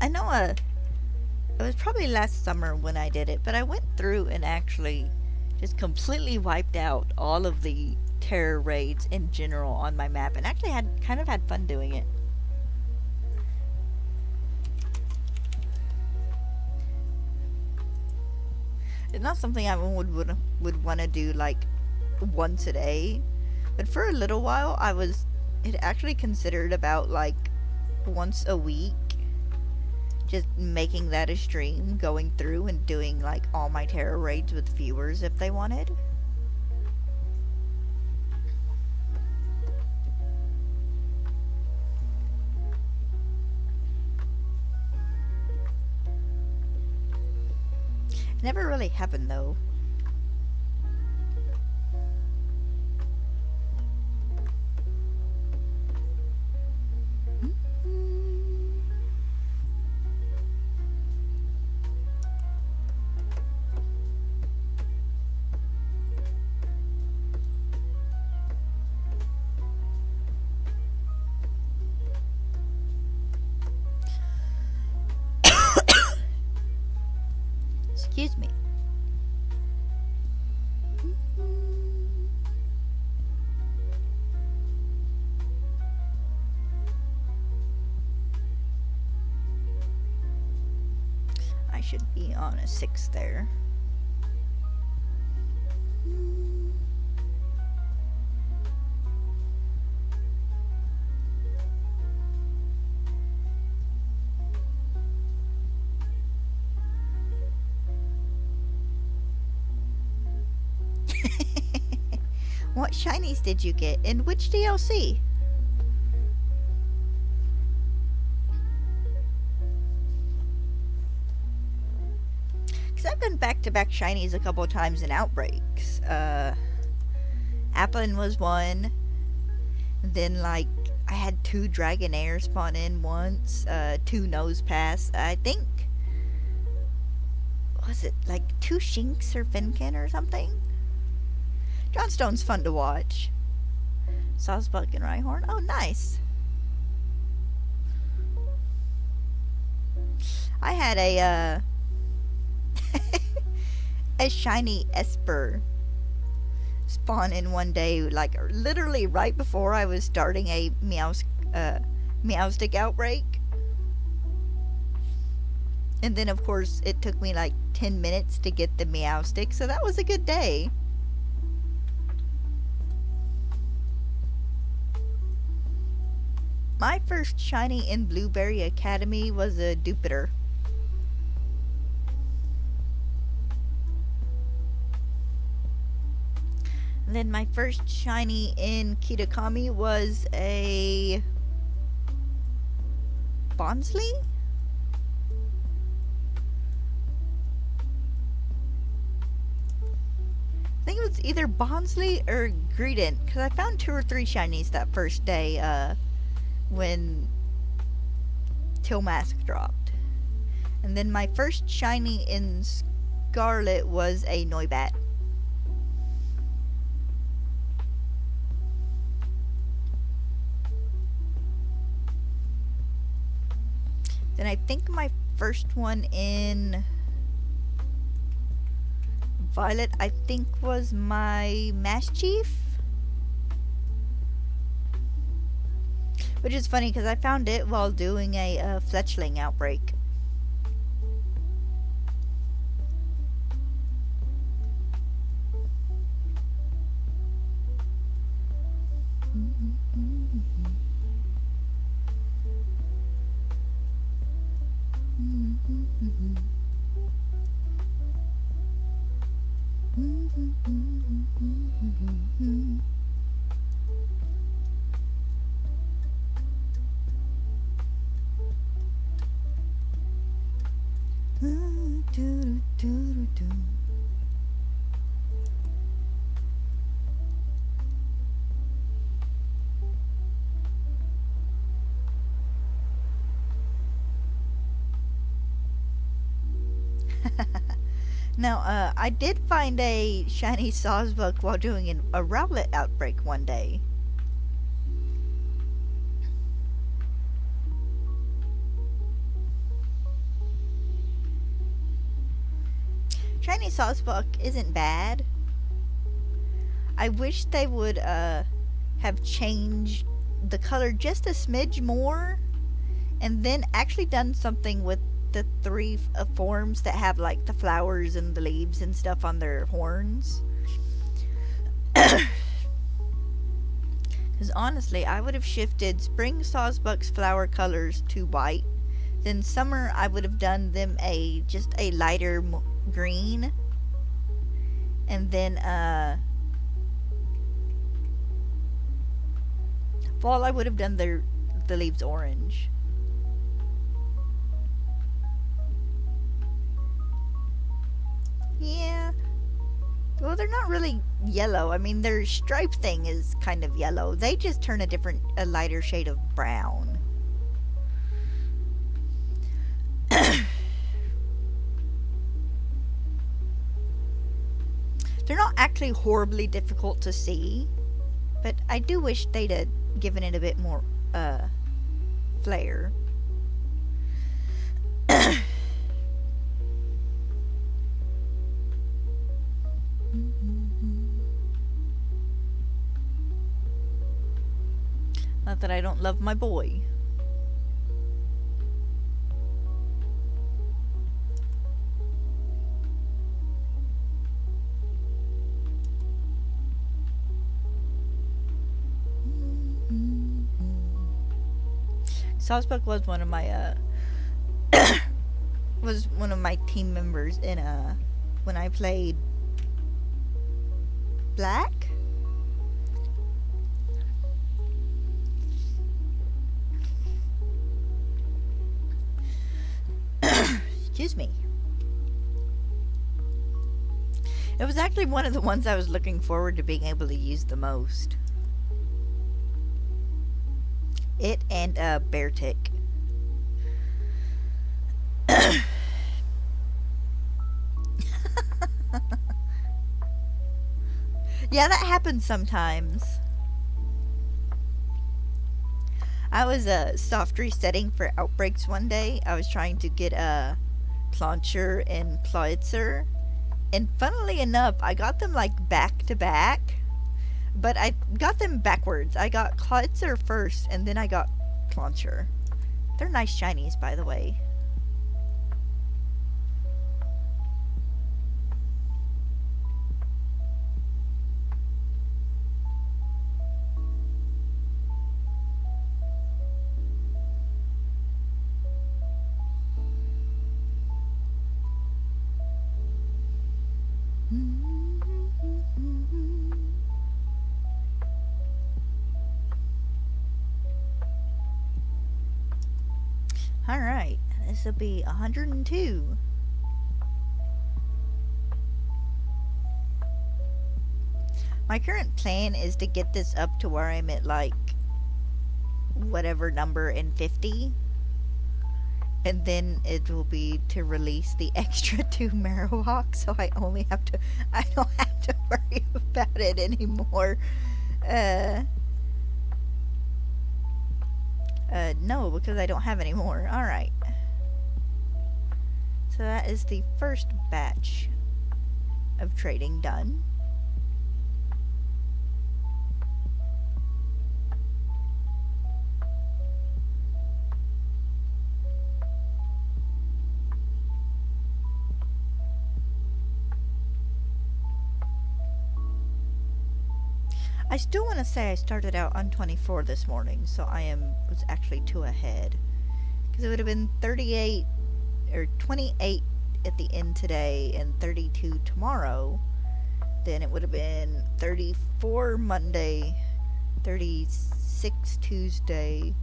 I know it was probably last summer when I did it, but I went through and actually just completely wiped out all of the terror raids in general on my map, and actually kind of had fun doing it. It's not something I would want to do like once a day, but for a little while it actually considered about like once a week. just making that a stream, going through and doing like all my tarot raids with viewers if they wanted. Never really happened though. Excuse me. I should be on a 6 there. What shinies did you get? In which DLC? Because I've done back-to-back shinies a couple of times in Outbreaks. Applin was one. Then, like, I had 2 Dragonair spawn in once. 2 Nose Pass. I think... Was it, like, 2 Shinx or Finkin or something? Johnstone's fun to watch. Sawsbuck and Rhyhorn. Oh, nice. I had a a shiny Esper spawn in one day, like literally right before I was starting a Meowstic outbreak. And then of course it took me like 10 minutes to get the Meowstic, so that was a good day. My first shiny in Blueberry Academy was a Jupiter. And then my first shiny in Kitakami was a Bonsley? I think it was either Bonsley or Greedent, because I found 2 or 3 shinies that first day, when Tilmask dropped. And then my first shiny in Scarlet was a Noibat. Then I think my first one in Violet, I think, was my Mass Chief. Which is funny because I found it while doing a Fletchling outbreak. Now, I did find a shiny Sawsbuck while doing a Rowlet outbreak one day. Shiny Sawsbuck isn't bad. I wish they would have changed the color just a smidge more, and then actually done something with the 3 forms that have like the flowers and the leaves and stuff on their horns. Because honestly, I would have shifted Spring Sawsbuck's flower colors to white, in summer I would have done them just a lighter green, and then fall I would have done the leaves orange. Yeah. Well, they're not really yellow. I mean, their stripe thing is kind of yellow. They just turn a lighter shade of brown. They're not actually horribly difficult to see, but I do wish they'd have given it a bit more flair. Not that I don't love my boy. Salzbuck was one of my team members in when I played Black. Excuse me. It was actually one of the ones I was looking forward to being able to use the most. It and Bear Tick. Yeah, that happens sometimes. I was soft resetting for outbreaks one day. I was trying to get Clauncher and Clawitzer, and funnily enough, I got them like back to back, but I got them backwards. I got Clawitzer first, and then I got Clauncher. They're nice shinies, by the way. Alright, this will be 102. My current plan is to get this up to where I'm at like whatever number in 50. And then it will be to release the extra 2 Marowak, so I don't have to worry about it anymore. No, because I don't have any more. Alright. So that is the first batch of trading done. I still want to say I started out on 24 this morning, so was actually 2 ahead. Because it would have been 38 or 28 at the end today and 32 tomorrow. Then it would have been 34 Monday, 36 Tuesday,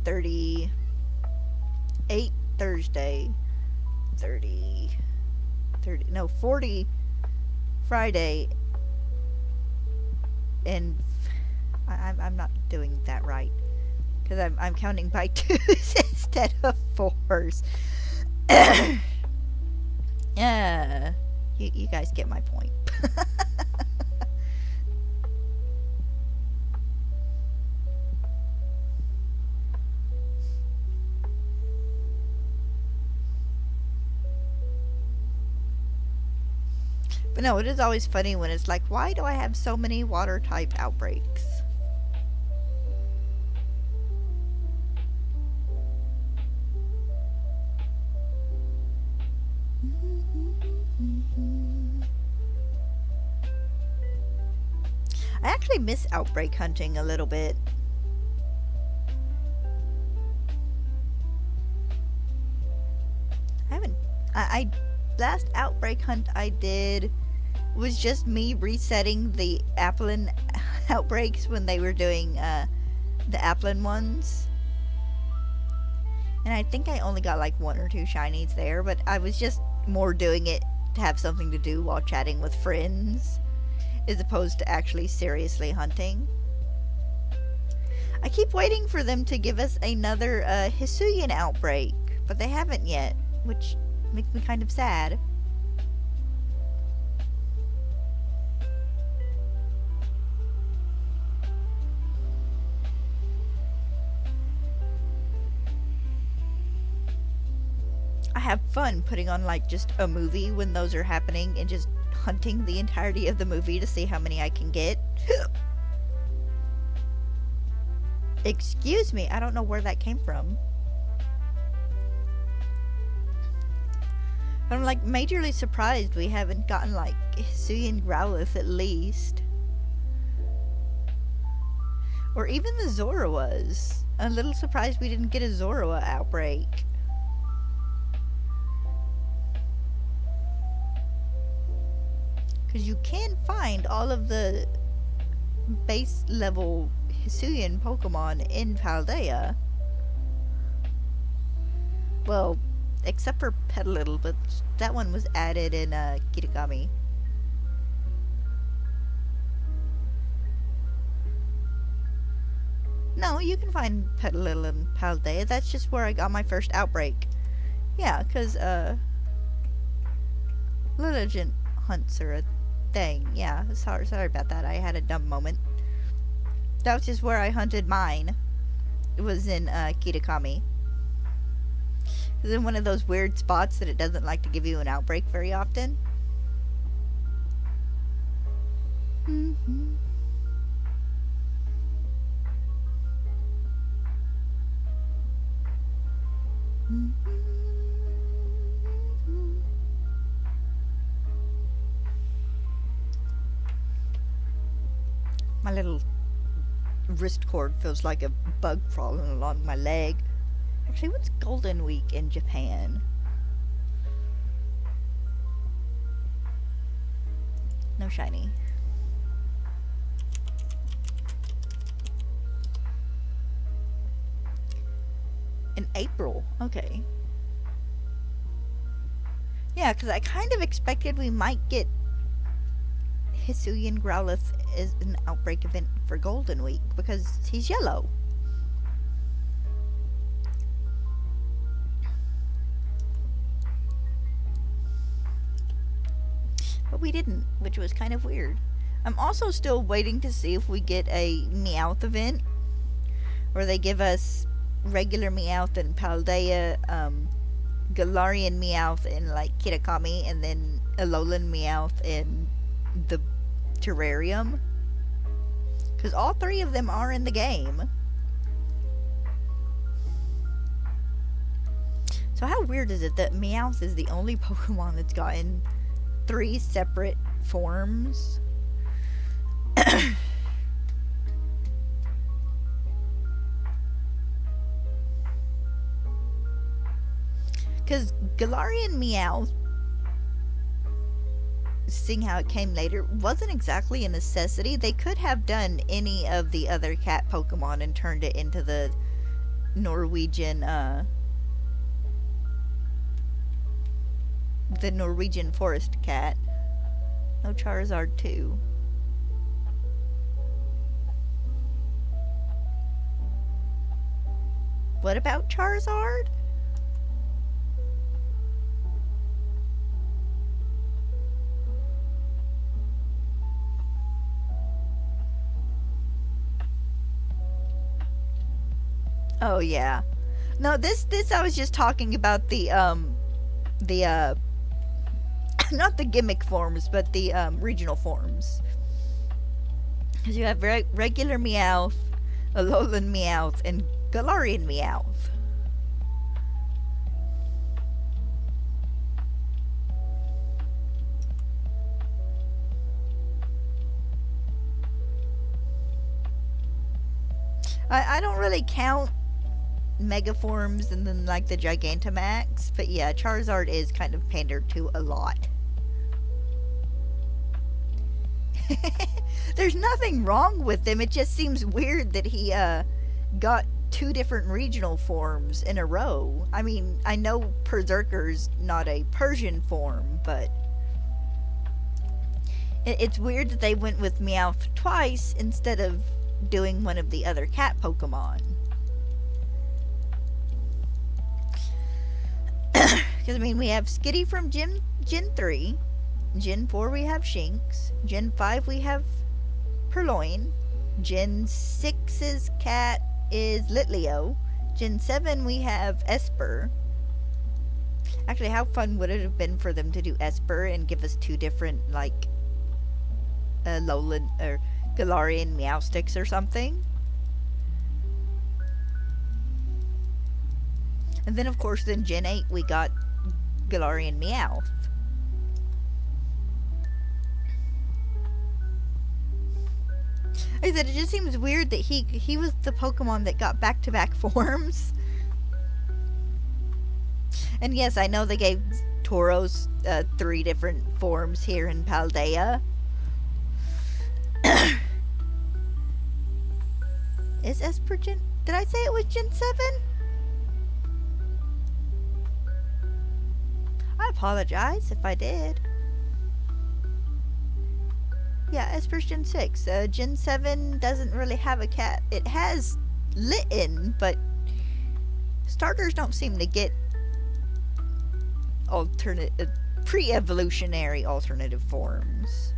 38 Thursday, 40 Friday, and I'm not doing that right because I'm counting by 2s instead of 4s. Yeah, you guys get my point. But no, it is always funny when it's like, why do I have so many water type outbreaks? I actually miss outbreak hunting a little bit. I haven't. I last outbreak hunt I did was just me resetting the Applin outbreaks when they were doing the Applin ones. And I think I only got like 1 or 2 shinies there, but I was just more doing it to have something to do while chatting with friends, as opposed to actually seriously hunting. I keep waiting for them to give us another Hisuian outbreak, but they haven't yet, which makes me kind of sad. I have fun putting on like just a movie when those are happening and just hunting the entirety of the movie to see how many I can get. Excuse me, I don't know where that came from. I'm like majorly surprised we haven't gotten like Hisuian Growlithe at least. Or even the Zoroas. A little surprised we didn't get a Zoroa outbreak. Because you can find all of the base level Hisuian Pokemon in Paldea. Well, except for Petalil, but that one was added in Kitakami. No, you can find Petalil in Paldea. That's just where I got my first outbreak. Yeah, because Legend hunts are a thing. Yeah, sorry about that. I had a dumb moment. That was just where I hunted mine. It was in Kitakami. It was in one of those weird spots that it doesn't like to give you an outbreak very often. My little wrist cord feels like a bug crawling along my leg. Actually, what's Golden Week in Japan? No shiny. In April. Okay. Yeah, because I kind of expected we might get Hisuian Growlithe as an outbreak event for Golden Week, because he's yellow. But we didn't, which was kind of weird. I'm also still waiting to see if we get a Meowth event, where they give us regular Meowth in Paldea, Galarian Meowth in like Kitakami, and then Alolan Meowth in the terrarium. Because all 3 of them are in the game. So how weird is it that Meowth is the only Pokemon that's gotten 3 separate forms? Because Galarian Meowth, seeing how it came later, wasn't exactly a necessity. They could have done any of the other cat Pokemon and turned it into the Norwegian, forest cat. No Charizard too. What about Charizard? Oh yeah. No, this I was just talking about the not the gimmick forms, but the regional forms. Because you have regular Meowth, Alolan Meowth, and Galarian Meowth. I don't really count mega forms and then like the Gigantamax. But yeah, Charizard is kind of pandered to a lot. There's nothing wrong with him. It just seems weird that he got two different regional forms in a row. I mean, I know Berserker's not a Persian form, but it's weird that they went with Meowth twice instead of doing one of the other cat Pokemon. Because, I mean, we have Skitty from Gen 3. Gen 4 we have Shinx. Gen 5 we have Purloin. Gen 6's cat is Litleo. Gen 7 we have Esper. Actually, how fun would it have been for them to do Esper and give us two different, like, Alolan or Galarian Meowsticks or something? And then, of course, in Gen 8 we got Galarian Meowth. Like I said, it just seems weird that he was the Pokemon that got back-to-back forms. And yes, I know they gave Tauros 3 different forms here in Paldea. Is Esper Gen... Did I say it was Gen 7? I apologize if I did. Yeah, Esper's Gen 6. Gen 7 doesn't really have a cat. It has Litten, but starters don't seem to get pre-evolutionary alternative forms.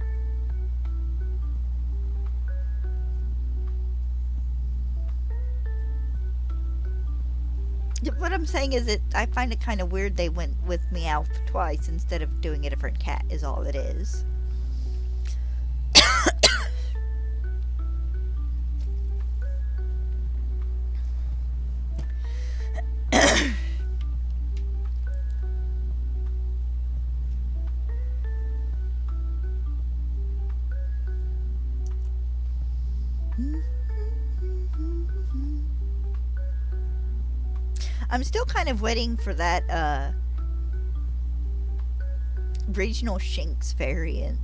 What I'm saying is that I find it kind of weird they went with Meowth twice instead of doing a different cat is all it is. I'm still kind of waiting for that regional Shinx variant.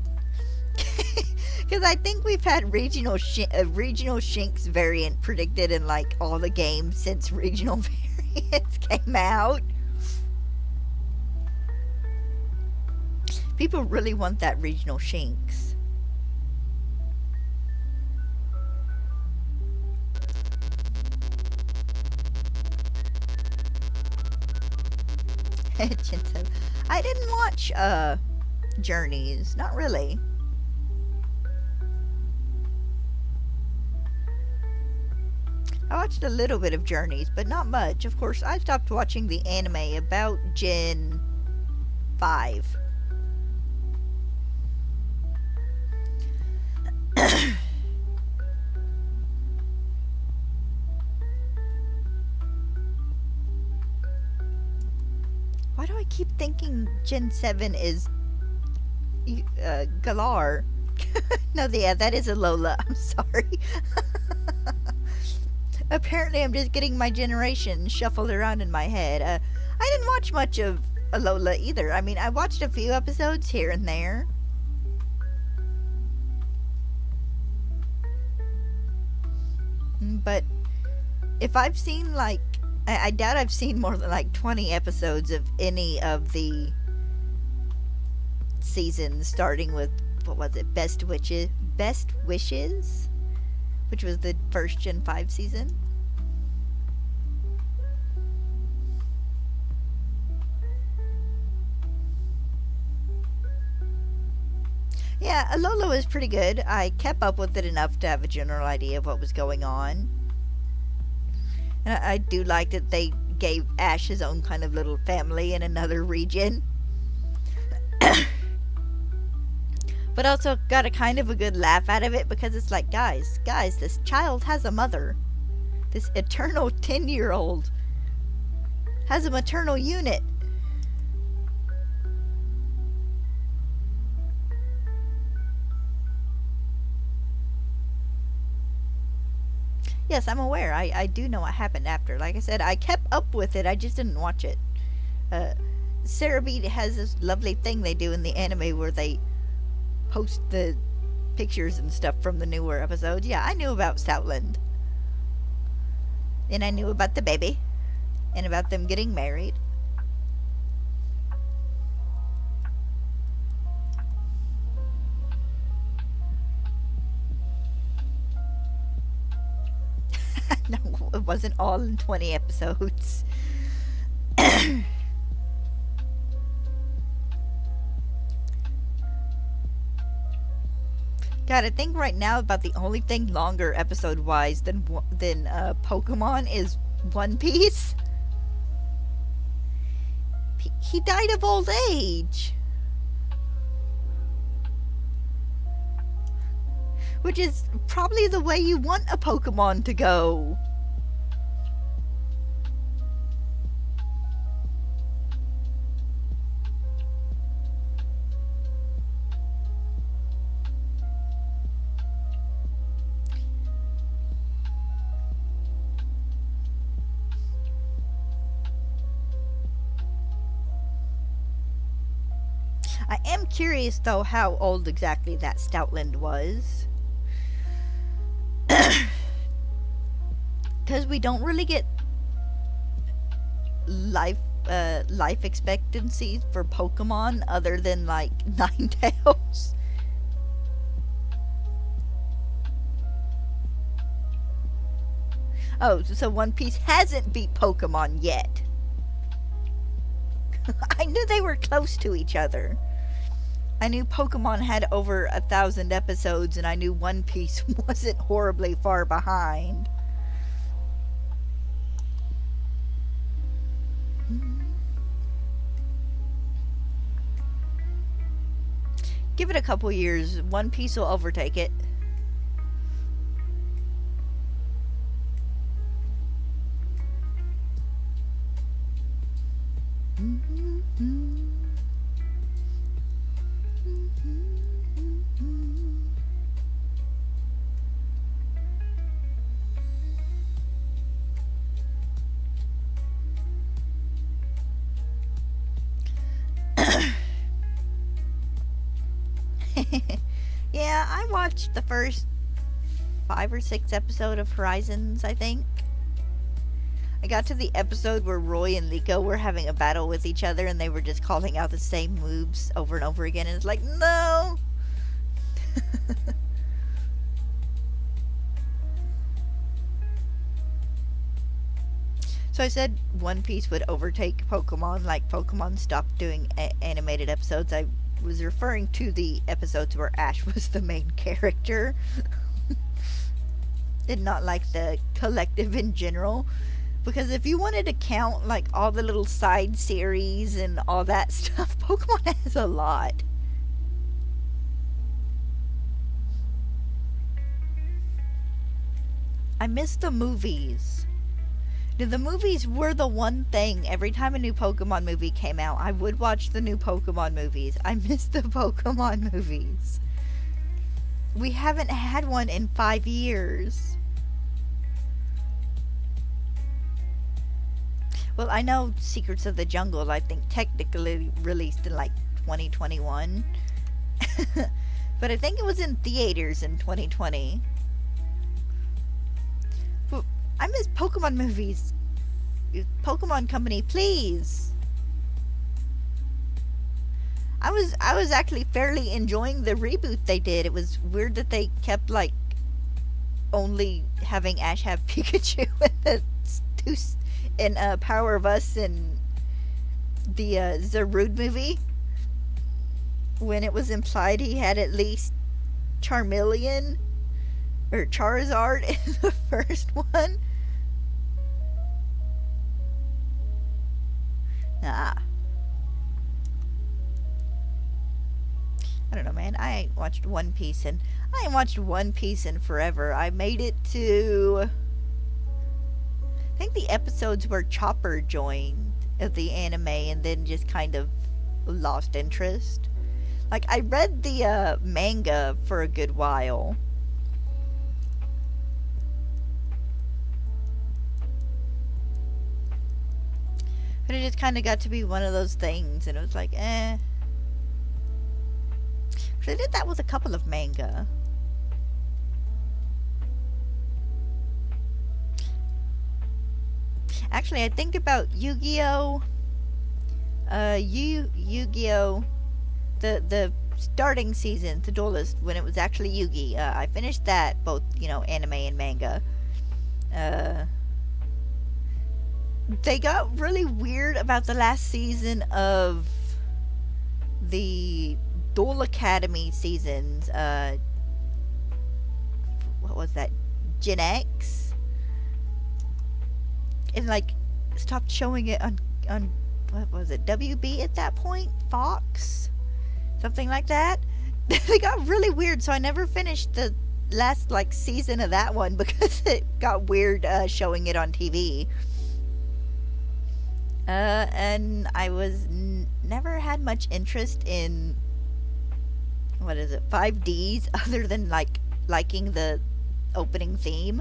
Because I think we've had regional Shinx variant predicted in like all the games since regional variants came out. People really want that regional Shinx. I didn't watch Journeys, not really. I watched a little bit of Journeys, but not much. Of course, I stopped watching the anime about Gen 5. Why do I keep thinking Gen 7 is Galar? No, yeah, that is Alola. I'm sorry. Apparently, I'm just getting my generation shuffled around in my head. I didn't watch much of Alola either. I mean, I watched a few episodes here and there. But if I've seen, like, I doubt I've seen more than like 20 episodes of any of the seasons, starting with, what was it, Best Wishes, which was the first Gen 5 season. Yeah, Alola was pretty good. I kept up with it enough to have a general idea of what was going on. And I do like that they gave Ash his own kind of little family in another region. But also got a kind of a good laugh out of it because it's like, guys, this child has a mother. This eternal 10-year-old has a maternal unit. Yes, I'm aware. I do know what happened after. Like I said, I kept up with it. I just didn't watch it. Uh, Sarah Beat has this lovely thing they do in the anime where they post the pictures and stuff from the newer episodes. Yeah, I knew about Stoutland. And I knew about the baby. And about them getting married. No, it wasn't all in 20 episodes. God, I think right now about the only thing longer episode wise than Pokemon is One Piece. He died of old age. Which is probably the way you want a Pokemon to go. I am curious, though, how old exactly that Stoutland was. Because we don't really get life life expectancy for Pokemon other than, like, Ninetales. Oh, so One Piece hasn't beat Pokemon yet. I knew they were close to each other. I knew Pokemon had over 1,000 episodes, and I knew One Piece wasn't horribly far behind. Give it a couple years, One Piece will overtake it. Yeah, I watched the first 5 or 6 episode of Horizons, I think. I got to the episode where Roy and Liko were having a battle with each other and they were just calling out the same moves over and over again, and it's like, no! So I said One Piece would overtake Pokemon, like Pokemon stopped doing animated episodes. I was referring to the episodes where Ash was the main character. And not like the collective in general. Because if you wanted to count like all the little side series and all that stuff, Pokemon has a lot. I miss the movies. The movies were the one thing. Every time a new Pokemon movie came out, I would watch the new Pokemon movies. I miss the Pokemon movies. We haven't had one in 5 years. Well, I know Secrets of the Jungle, I think, technically released in like 2021. But I think it was in theaters in 2020. But I miss Pokemon movies. Pokemon Company, please. I was actually fairly enjoying the reboot they did. It was weird that they kept like only having Ash have Pikachu in Power of Us and the Zarude movie, when it was implied he had at least Charmeleon or Charizard in the first one. Nah. I don't know, man. I ain't watched One Piece in forever. I made it to, I think, the episodes where Chopper joined of the anime and then just kind of lost interest. Like, I read the manga for a good while. But it just kind of got to be one of those things, and it was like, eh. So I did that with a couple of manga. Actually, I think about Yu-Gi-Oh! Yu-Gi-Oh! The starting season, The Duelist, when it was actually Yugi. I finished that, both, anime and manga. They got really weird about the last season of the Duel Academy seasons. What was that? Gen X? And, stopped showing it on what was it? WB at that point? Fox? Something like that. They got really weird, so I never finished the last season of that one because it got weird showing it on TV. And I was never had much interest in 5Ds other than liking the opening theme.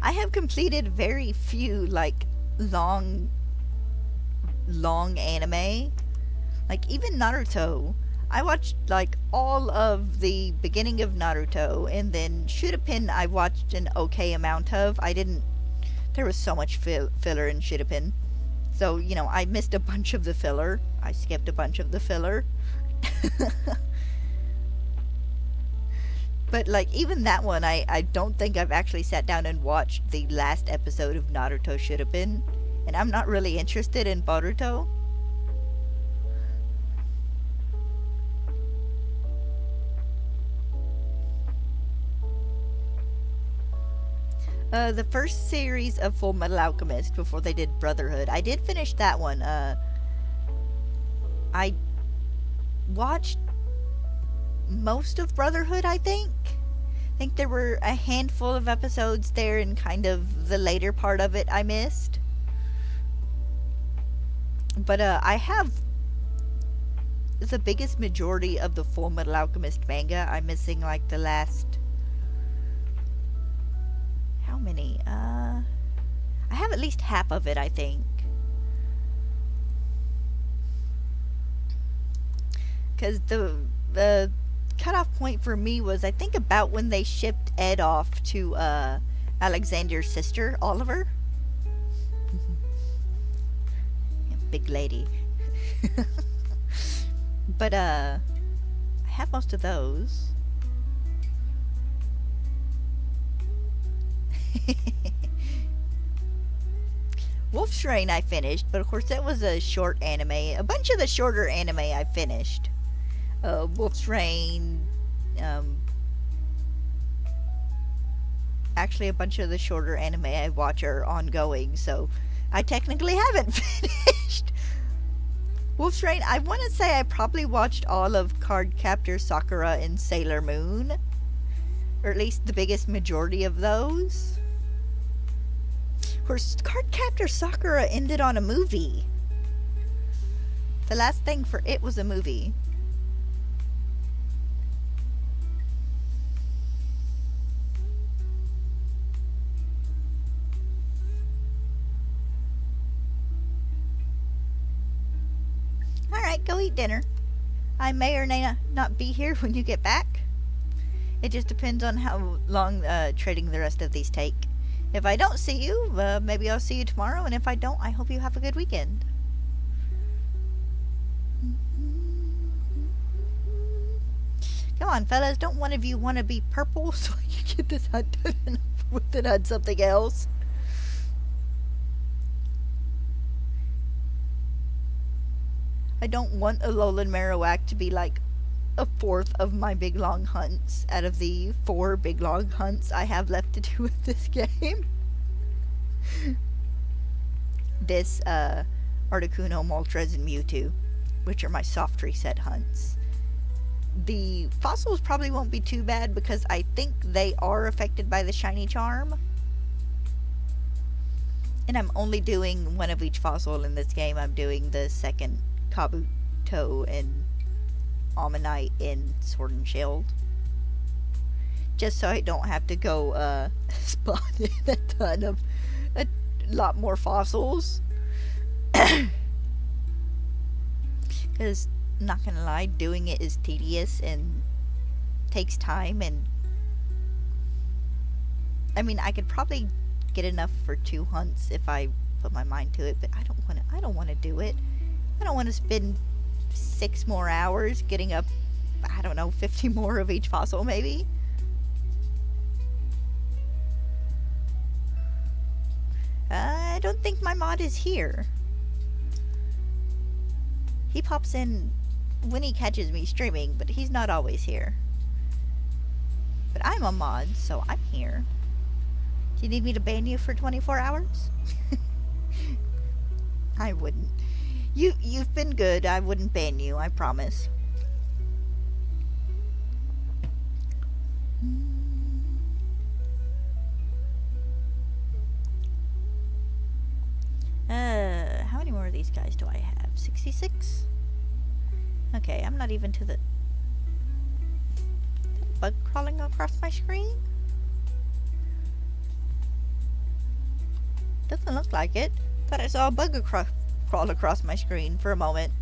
I have completed very few long anime. Even Naruto. I watched all of the beginning of Naruto, and then Shuripin I watched an okay amount of. There was so much filler in Shuripin. So, I missed a bunch of the filler. I skipped a bunch of the filler. But, even that one, I don't think I've actually sat down and watched the last episode of Naruto Shuripin. And I'm not really interested in Boruto. The first series of Full Metal Alchemist before they did Brotherhood. I did finish that one. I watched most of Brotherhood, I think. I think there were a handful of episodes there, and kind of the later part of it I missed. But I have the biggest majority of the Full Metal Alchemist manga. I'm missing the last... How many? I have at least half of it, I think. Because the cutoff point for me was, I think, about when they shipped Ed off to Alexander's sister, Oliver. Big lady. But I have most of those. Wolf's Rain I finished, but of course that was a short anime. A bunch of the shorter anime I finished. Wolf's Rain, actually a bunch of the shorter anime I watch are ongoing, so I technically haven't finished. Wolf's Rain, I want to say I probably watched all of Cardcaptor Sakura and Sailor Moon. Or at least the biggest majority of those. Of course, Cardcaptor Sakura ended on a movie. The last thing for it was a movie. Alright, go eat dinner. I may or may not be here when you get back. It just depends on how long trading the rest of these take. If I don't see you, maybe I'll see you tomorrow, and if I don't, I hope you have a good weekend. Come on, fellas, don't one of you want to be purple so I can get this hunt done with it on something else? I don't want a Alolan Marowak to be a fourth of my big long hunts out of the 4 big long hunts I have left to do with this game. This, Articuno, Moltres, and Mewtwo, which are my soft reset hunts. The fossils probably won't be too bad because I think they are affected by the shiny charm. And I'm only doing one of each fossil in this game. I'm doing the second Kabuto and Ammonite in Sword and Shield. just so I don't have to go spawn in a lot more fossils. Because, not gonna lie, doing it is tedious and takes time, and I mean, I could probably get enough for 2 hunts if I put my mind to it, but I don't want to do it. I don't want to spend 6 more hours getting up, I don't know, 50 more of each fossil maybe. I don't think my mod is here. He pops in when he catches me streaming, but he's not always here. But I'm a mod, so I'm here. Do you need me to ban you for 24 hours? I wouldn't. You've been good. I wouldn't ban you, I promise. How many more of these guys do I have? 66? Okay, I'm not even to the bug crawling across my screen? Doesn't look like it. Thought I saw a bug crawl across my screen for a moment.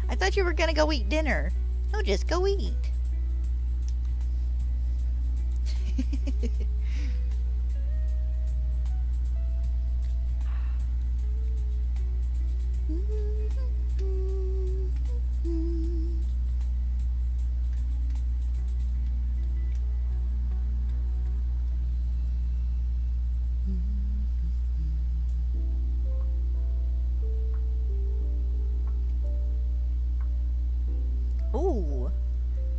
I thought you were gonna go eat dinner. No, just go eat. Ooh.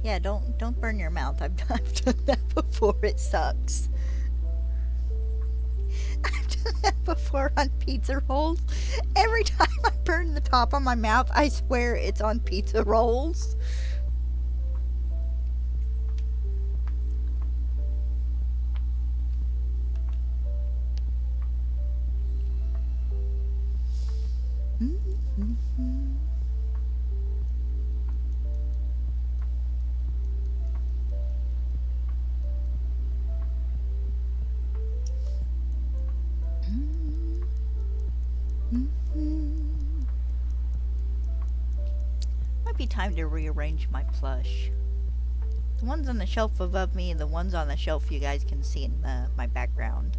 Yeah, don't burn your mouth. I've done that before. It sucks. I've done that before on pizza rolls. Every time I burn the top of my mouth, I swear it's on pizza rolls. Might be time to rearrange my plush. The ones on the shelf above me and the ones on the shelf you guys can see in my background.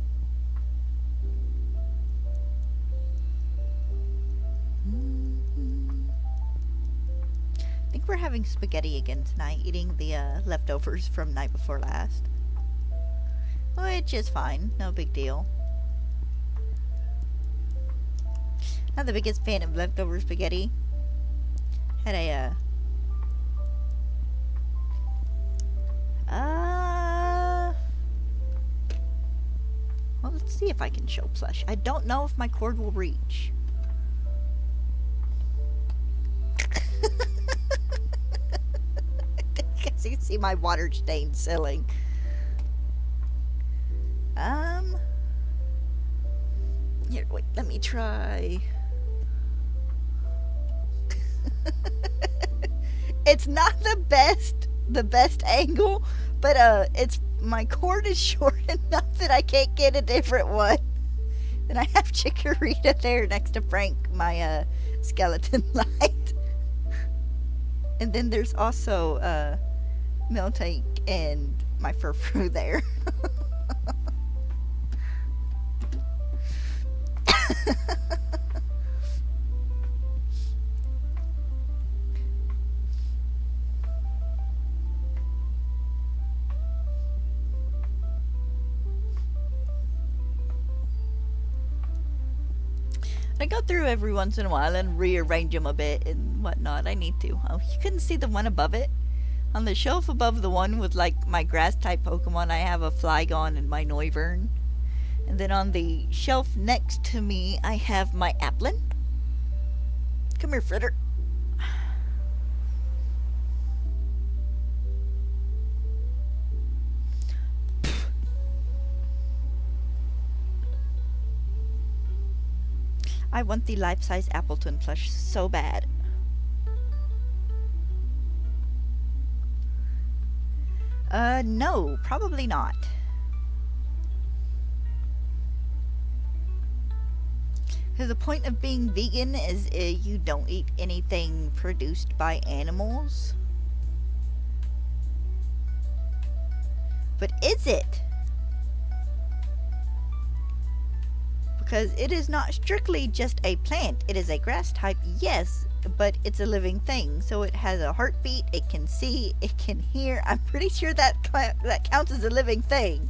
I think we're having spaghetti again tonight, eating the leftovers from night before last. Which is fine, no big deal. Not the biggest fan of leftover spaghetti. Had a, well, let's see if I can show plush. I don't know if my cord will reach. As you can see my water stained ceiling. Here, wait, let me try. It's not the best angle, but it's my cord is short enough that I can't get a different one. And I have Chikorita there next to Frank, my skeleton light. And then there's also Miltank and my Furfrou there. I go through every once in a while and rearrange them a bit and whatnot. I need to. Oh, you couldn't see the one above it? On the shelf above the one with like my grass type Pokemon, I have a Flygon and my Noivern. And then on the shelf next to me, I have my Applin. Come here, Fritter. I want the life-size Appleton plush so bad. No, probably not. Because the point of being vegan is you don't eat anything produced by animals. But is it? Because it is not strictly just a plant. It is a grass type, yes, but it's a living thing. So it has a heartbeat, it can see, it can hear. I'm pretty sure that counts as a living thing.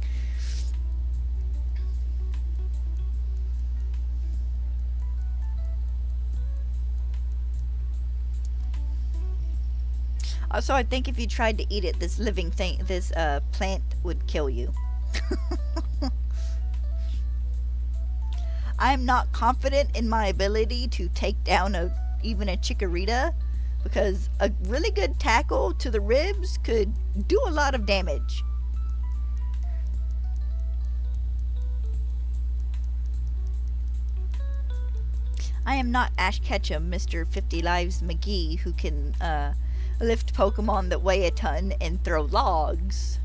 Also, I think if you tried to eat it, this living thing, this plant would kill you. I am not confident in my ability to take down even a chikorita, because a really good tackle to the ribs could do a lot of damage. I am not Ash Ketchum, Mr. 50 Lives McGee, who can lift Pokemon that weigh a ton and throw logs.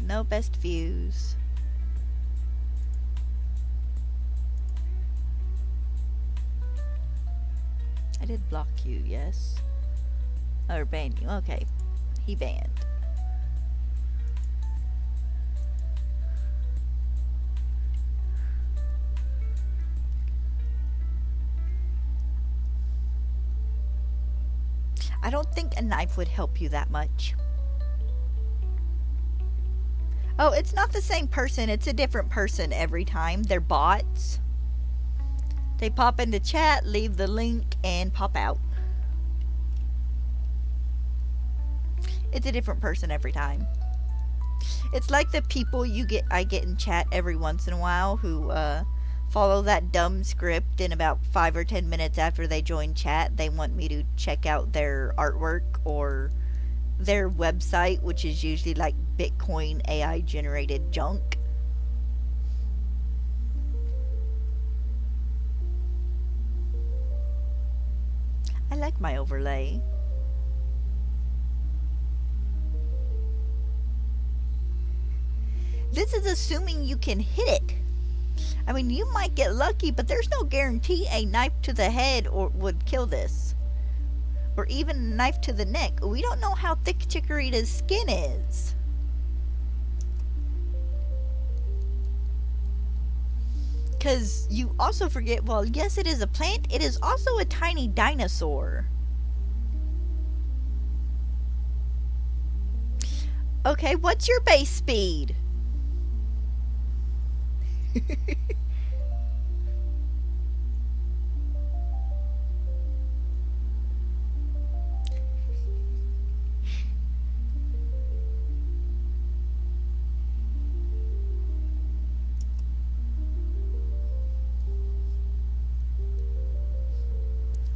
No best views. I did block you, yes. Or ban you, okay. He banned. I don't think a knife would help you that much. Oh, it's not the same person. It's a different person every time. They're bots. They pop into chat, leave the link, and pop out. It's a different person every time. It's like the people I get in chat every once in a while who follow that dumb script, and about 5 or 10 minutes after they join chat, they want me to check out their artwork or their website, which is usually like Bitcoin AI generated junk. I like my overlay. This is assuming you can hit it. I mean, you might get lucky, but there's no guarantee a knife to the head would kill this. Or even a knife to the neck. We don't know how thick Chikorita's skin is. Because you also forget, well, yes, it is a plant. It is also a tiny dinosaur. Okay, what's your base speed?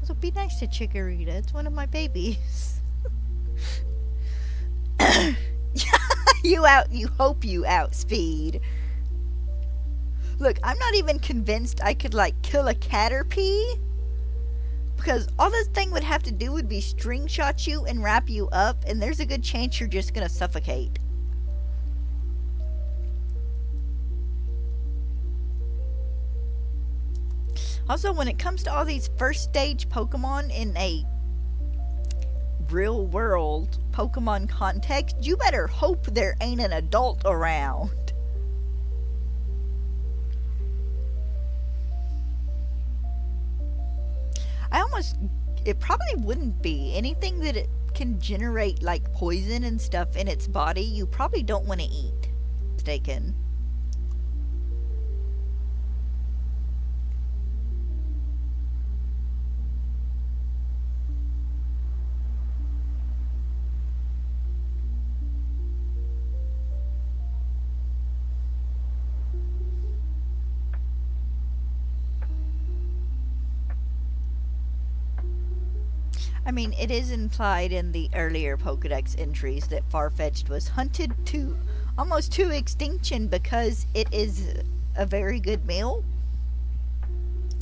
So be nice to Chikorita. It's one of my babies. You hope you outspeed. Look, I'm not even convinced I could, like, kill a Caterpie. Because all this thing would have to do would be string shot you and wrap you up, and there's a good chance you're just gonna suffocate. Also, when it comes to all these first stage Pokemon in a real world Pokemon context, you better hope there ain't an adult around. It probably wouldn't be. Anything that it can generate, like, poison and stuff in its body, you probably don't want to eat. Mistaken. I mean, it is implied in the earlier Pokedex entries that Farfetch'd was hunted to almost to extinction because it is a very good meal.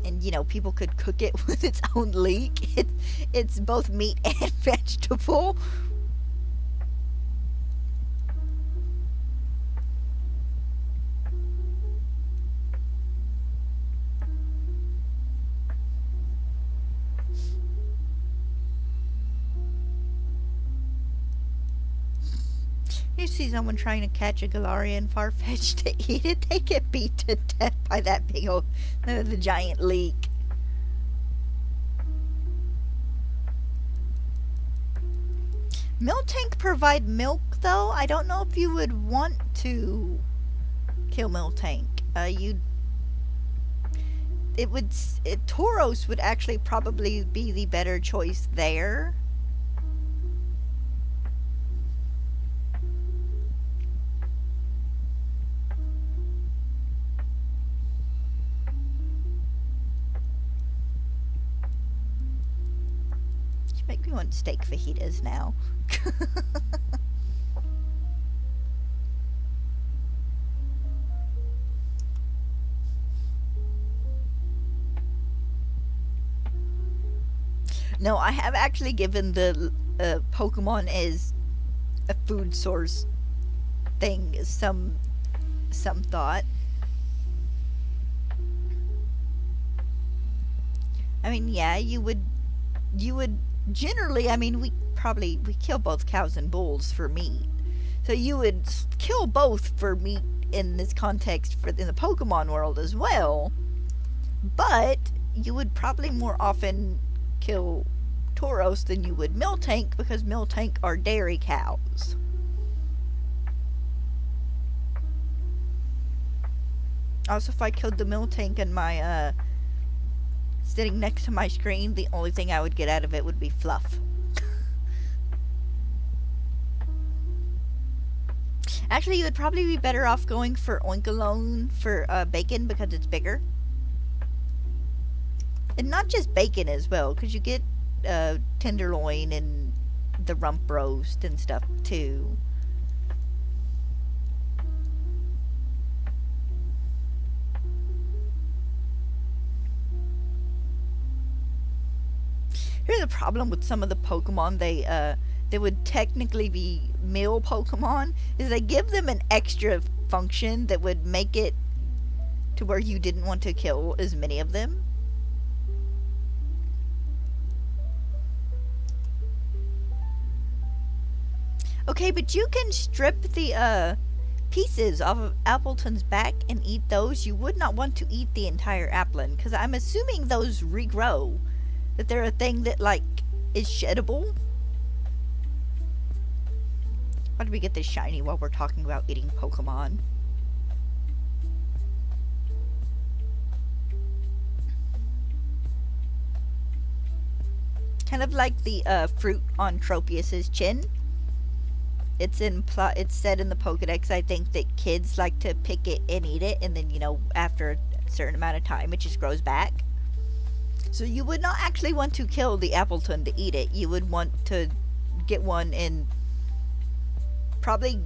And, you know, people could cook it with its own leek. It's both meat and vegetable. You see someone trying to catch a Galarian Farfetch to eat it, they get beat to death by that big old, the giant leek. Miltank provide milk, though. I don't know if you would want to kill Miltank. Tauros would actually probably be the better choice there. You make me want steak fajitas now. No, I have actually given the Pokemon as a food source thing some thought. I mean, yeah, you would generally, I mean, we kill both cows and bulls for meat. So you would kill both for meat in this context in the Pokemon world as well. But you would probably more often kill Tauros than you would Miltank because Miltank are dairy cows. Also, if I killed the Miltank and my sitting next to my screen, the only thing I would get out of it would be fluff. Actually, you would probably be better off going for Oinkalone for bacon because it's bigger. And not just bacon as well, because you get tenderloin and the rump roast and stuff too. Here's the problem with some of the Pokemon they would technically be meal Pokemon, is they give them an extra function that would make it to where you didn't want to kill as many of them. Okay, but you can strip the pieces off of Appleton's back and eat those. You would not want to eat the entire Applin, because I'm assuming those regrow. That they're a thing that, like, is sheddable. Why did we get this shiny while we're talking about eating Pokemon? Kind of like the fruit on Tropius's chin. It's said in the Pokedex, I think, that kids like to pick it and eat it, and then, you know, after a certain amount of time, it just grows back. So you would not actually want to kill the Appleton to eat it. You would want to get one and probably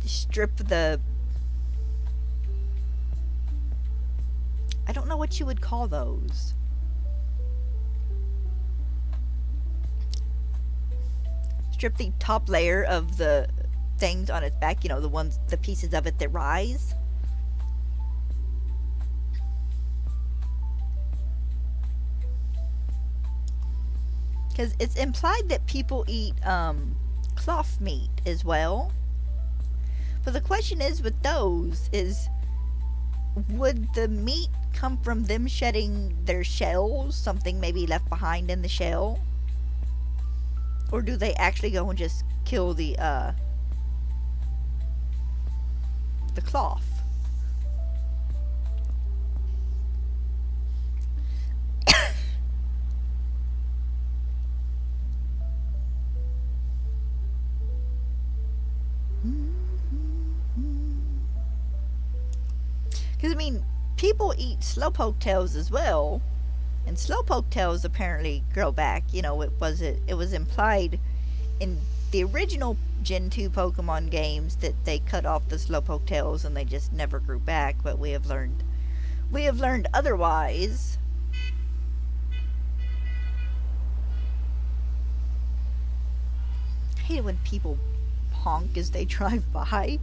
strip the... I don't know what you would call those. Strip the top layer of the things on its back, you know, the pieces of it that rise. Because it's implied that people eat cloth meat as well. But the question is with those is, would the meat come from them shedding their shells, something maybe left behind in the shell? Or do they actually go and just kill the cloth? Because, I mean, people eat slowpoke tails as well. And slowpoke tails apparently grow back. It was implied in the original Gen 2 Pokemon games that they cut off the slowpoke tails and they just never grew back, but we have learned otherwise. I hate it when people honk as they drive by.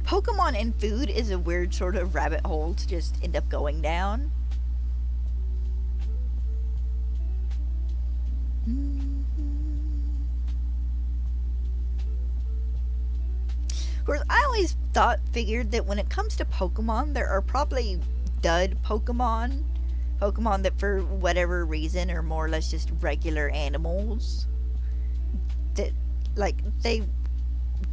Pokemon and food is a weird sort of rabbit hole to just end up going down. Of course, I always figured that when it comes to Pokemon, there are probably dud Pokemon. Pokemon that for whatever reason are more or less just regular animals. That, they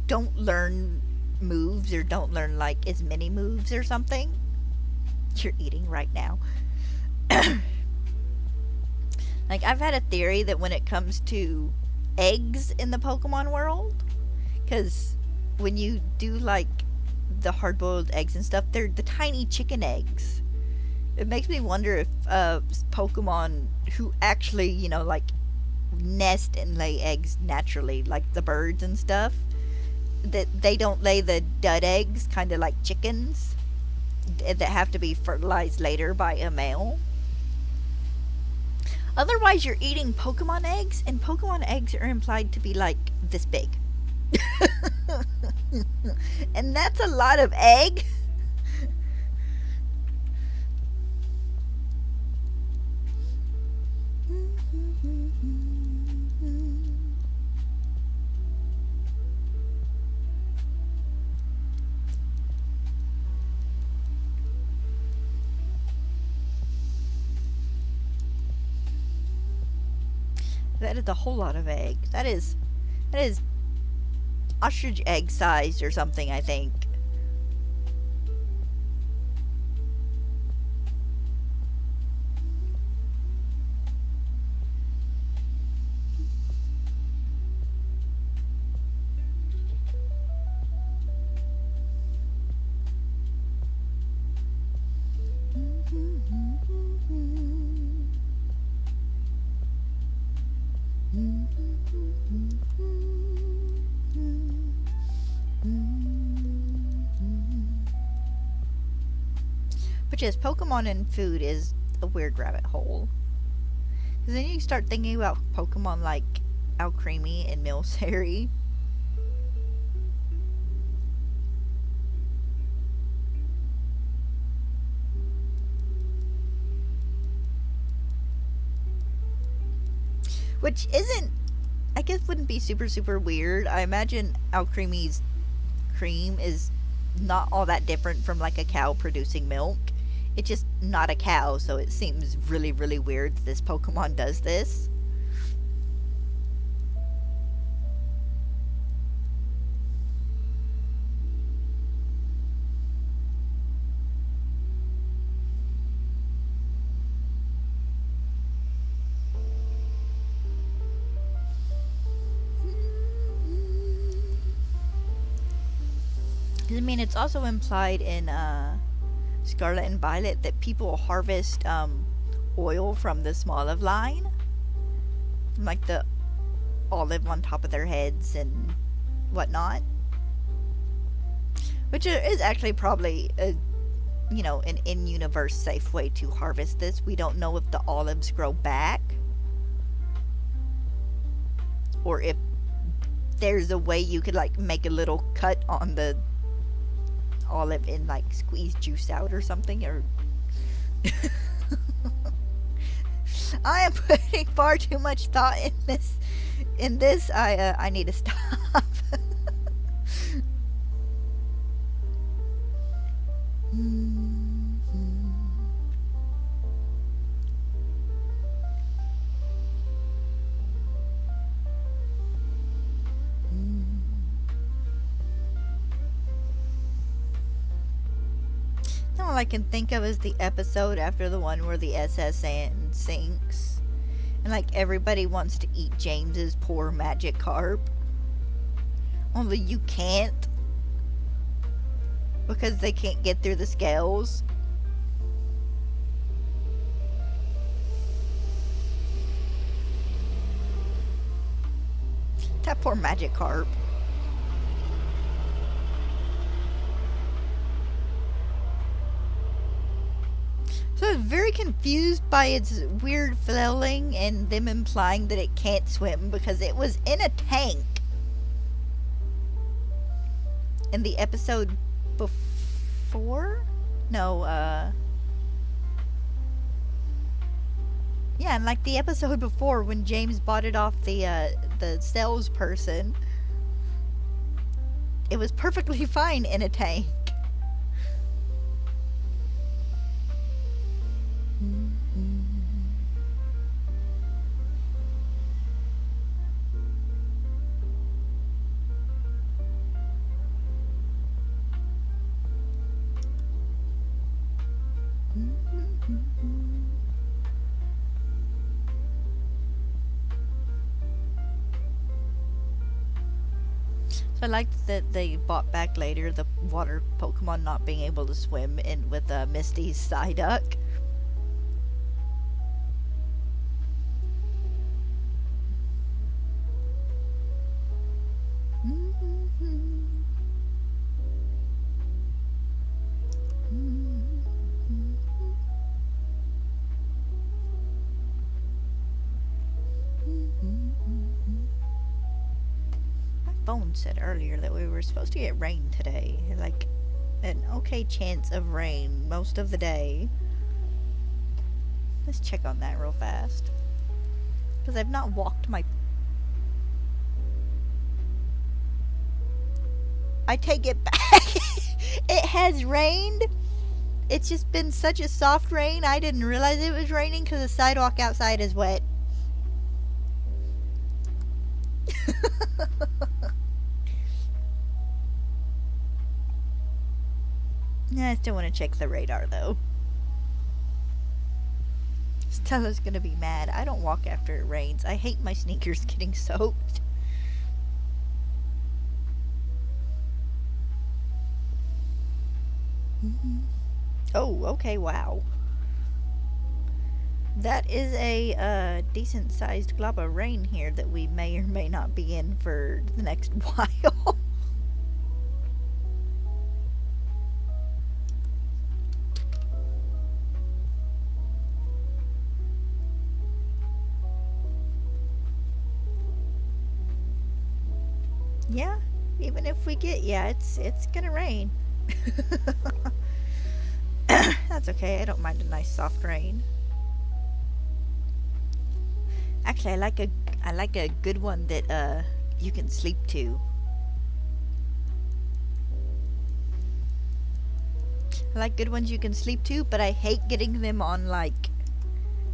don't learn moves or don't learn, as many moves or something. You're eating right now. I've had a theory that when it comes to eggs in the Pokemon world, because when you do, the hard-boiled eggs and stuff, they're the tiny chicken eggs. It makes me wonder if Pokemon who actually, nest and lay eggs naturally, like the birds and stuff, that they don't lay the dud eggs, kind of like chickens, that have to be fertilized later by a male. Otherwise, you're eating Pokemon eggs, and Pokemon eggs are implied to be, this big. And that's a lot of egg. That is a whole lot of egg. That is ostrich egg sized or something, I think. But just Pokemon and food is a weird rabbit hole. Because then you start thinking about Pokemon like Alcremie and Milcery. Which isn't, I guess wouldn't be super weird. I imagine Alcremie's cream is not all that different from a cow producing milk. It's just not a cow, so it seems really weird that this Pokemon does this. I mean, it's also implied in Scarlet and Violet that people harvest oil from the Smoliv line, like the olive on top of their heads and whatnot, which is actually probably an in-universe safe way to harvest this. We don't know if the olives grow back or if there's a way you could make a little cut on the olive and squeeze juice out or something, or I am putting far too much thought in this. I need to stop. All I can think of is the episode after the one where the SS Anne sinks, and everybody wants to eat James's poor Magikarp, only you can't because they can't get through the scales. That poor Magikarp. So I was very confused by its weird flailing and them implying that it can't swim because it was in a tank in the episode before? No, yeah, and like the episode before when James bought it off the salesperson, it was perfectly fine in a tank. So I liked that they bought back later the water Pokemon not being able to swim in with Misty's Psyduck. Phone said earlier that we were supposed to get rain today. Like, an okay chance of rain most of the day. Let's check on that real fast. Because I've not walked my... I take it back. It has rained. It's just been such a soft rain. I didn't realize it was raining because the sidewalk outside is wet. I still want to check the radar though. Stella's gonna be mad. I don't walk after it rains. I hate my sneakers getting soaked. Oh, okay, wow. That is a decent sized glob of rain here that we may or may not be in for the next while. Yeah, even if we get, yeah, it's gonna rain. That's okay, I don't mind a nice soft rain. Actually, I like a good one that you can sleep to. I like good ones you can sleep to, but I hate getting them on like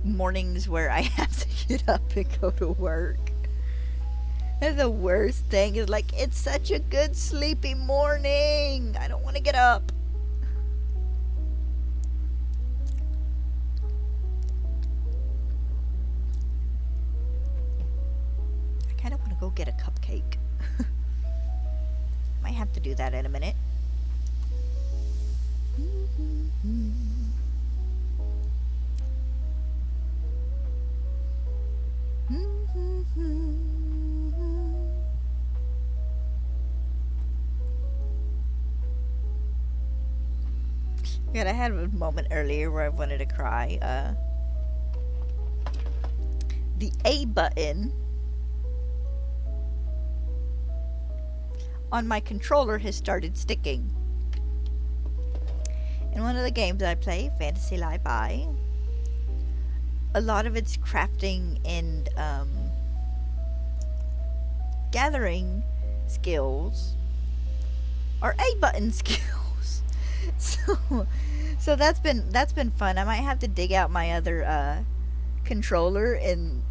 mornings where I have to get up and go to work. And the worst thing is like, it's such a good sleepy morning. I don't want to get up. I kind of want to go get a cupcake. Might have to do that in a minute. God, I had a moment earlier where I wanted to cry. The A button on my controller has started sticking. In one of the games I play, Fantasy Life I, a lot of its crafting and gathering skills are A button skills. So that's been fun. I might have to dig out my other controller and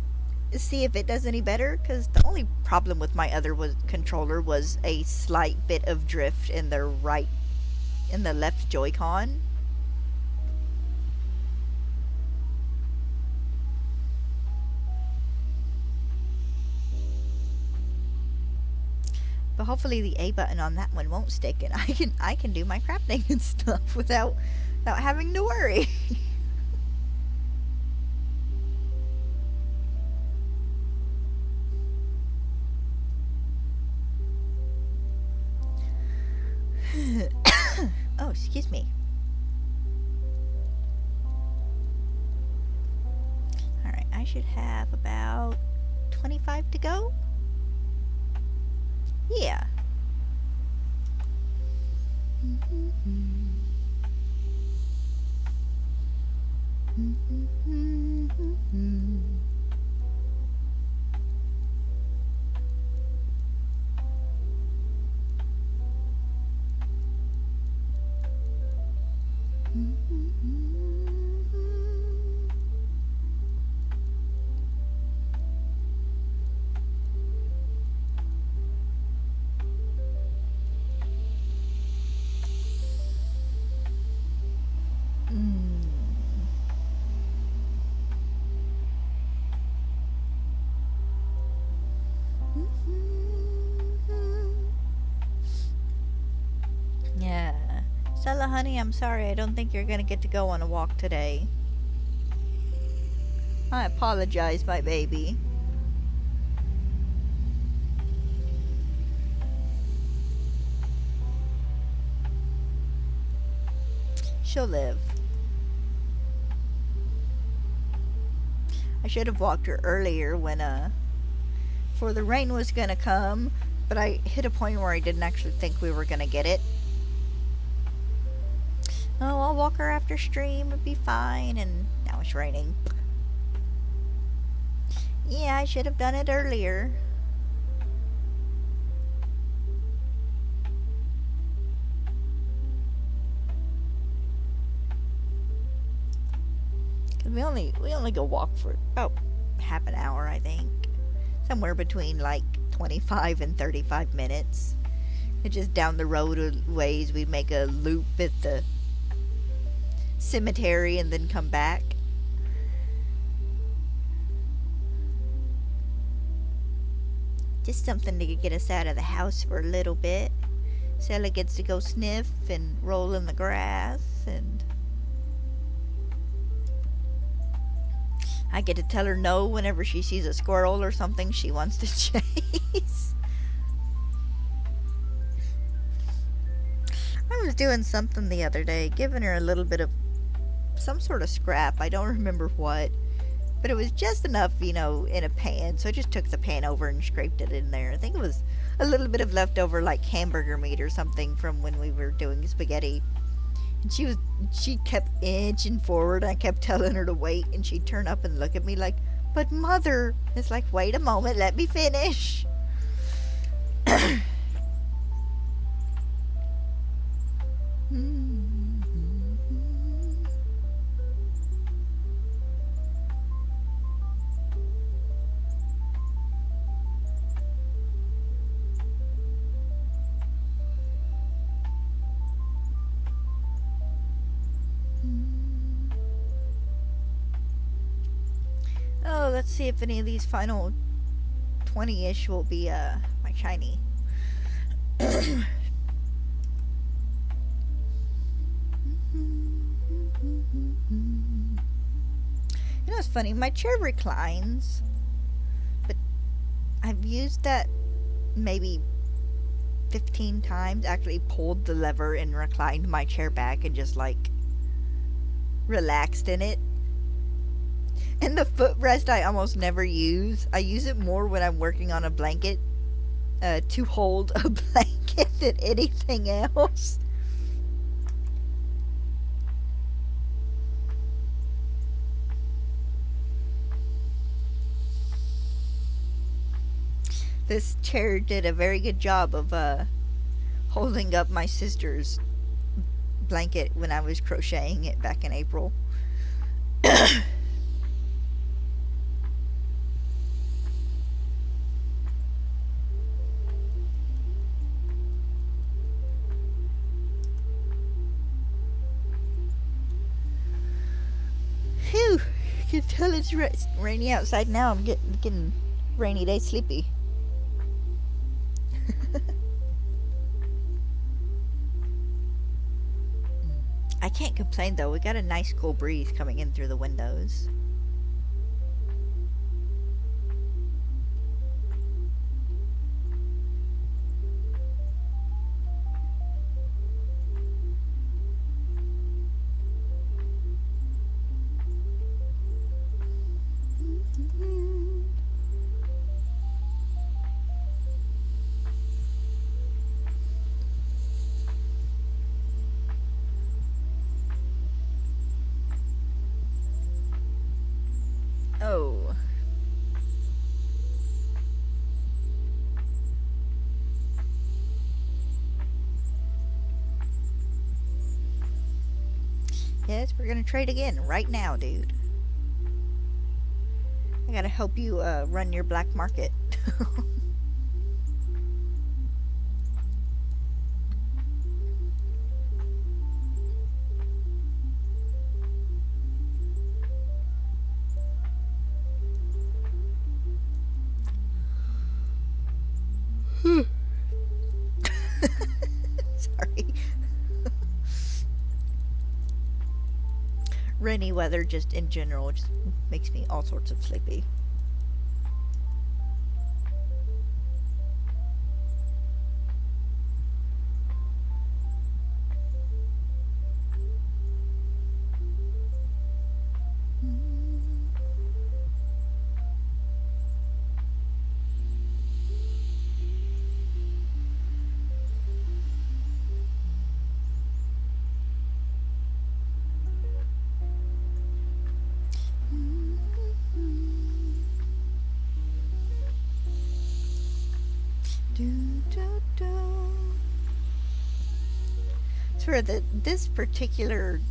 see if it does any better, because the only problem with my other controller was a slight bit of drift in the left Joy-Con. But hopefully the A button on that one won't stick, and I can do my crafting and stuff without having to worry. Oh, excuse me. Alright, I should have about 25 to go. Yeah. Yeah. Stella, honey, I'm sorry. I don't think you're gonna get to go on a walk today. I apologize, my baby. She'll live. I should have walked her earlier when, before the rain was gonna come, but I hit a point where I didn't actually think we were gonna get it. Oh, I'll walk her after stream, it'll be fine, and now it's raining. Yeah, I should have done it earlier. Cause we only go walk for about half an hour, I think. Somewhere between like 25 and 35 minutes. It's just down the road a ways. We'd make a loop at the cemetery and then come back. Just something to get us out of the house for a little bit. Stella gets to go sniff and roll in the grass, and I get to tell her no whenever she sees a squirrel or something she wants to chase. I was doing something the other day, giving her a little bit of some sort of scrap. I don't remember what. But it was just enough, you know, in a pan. So I just took the pan over and scraped it in there. I think it was a little bit of leftover, like, hamburger meat or something from when we were doing spaghetti. And she kept inching forward. I kept telling her to wait. And she'd turn up and look at me like, but mother. It's like, wait a moment, let me finish. Oh, let's see if any of these final 20-ish will be my shiny. You know, it's funny, my chair reclines, but I've used that maybe 15 times. Actually pulled the lever and reclined my chair back and just like relaxed in it. And the footrest I almost never use. I use it more when I'm working on a blanket to hold a blanket than anything else. This chair did a very good job of holding up my sister's blanket when I was crocheting it back in April. Phew! You can tell it's rainy outside now. I'm getting rainy day sleepy. can't complain though. We got a nice cool breeze coming in through the windows. Oh. Yes, we're gonna trade again right now, dude. I gotta help you run your black market. Sorry. Rainy weather just in general just makes me all sorts of sleepy. Swear that this particular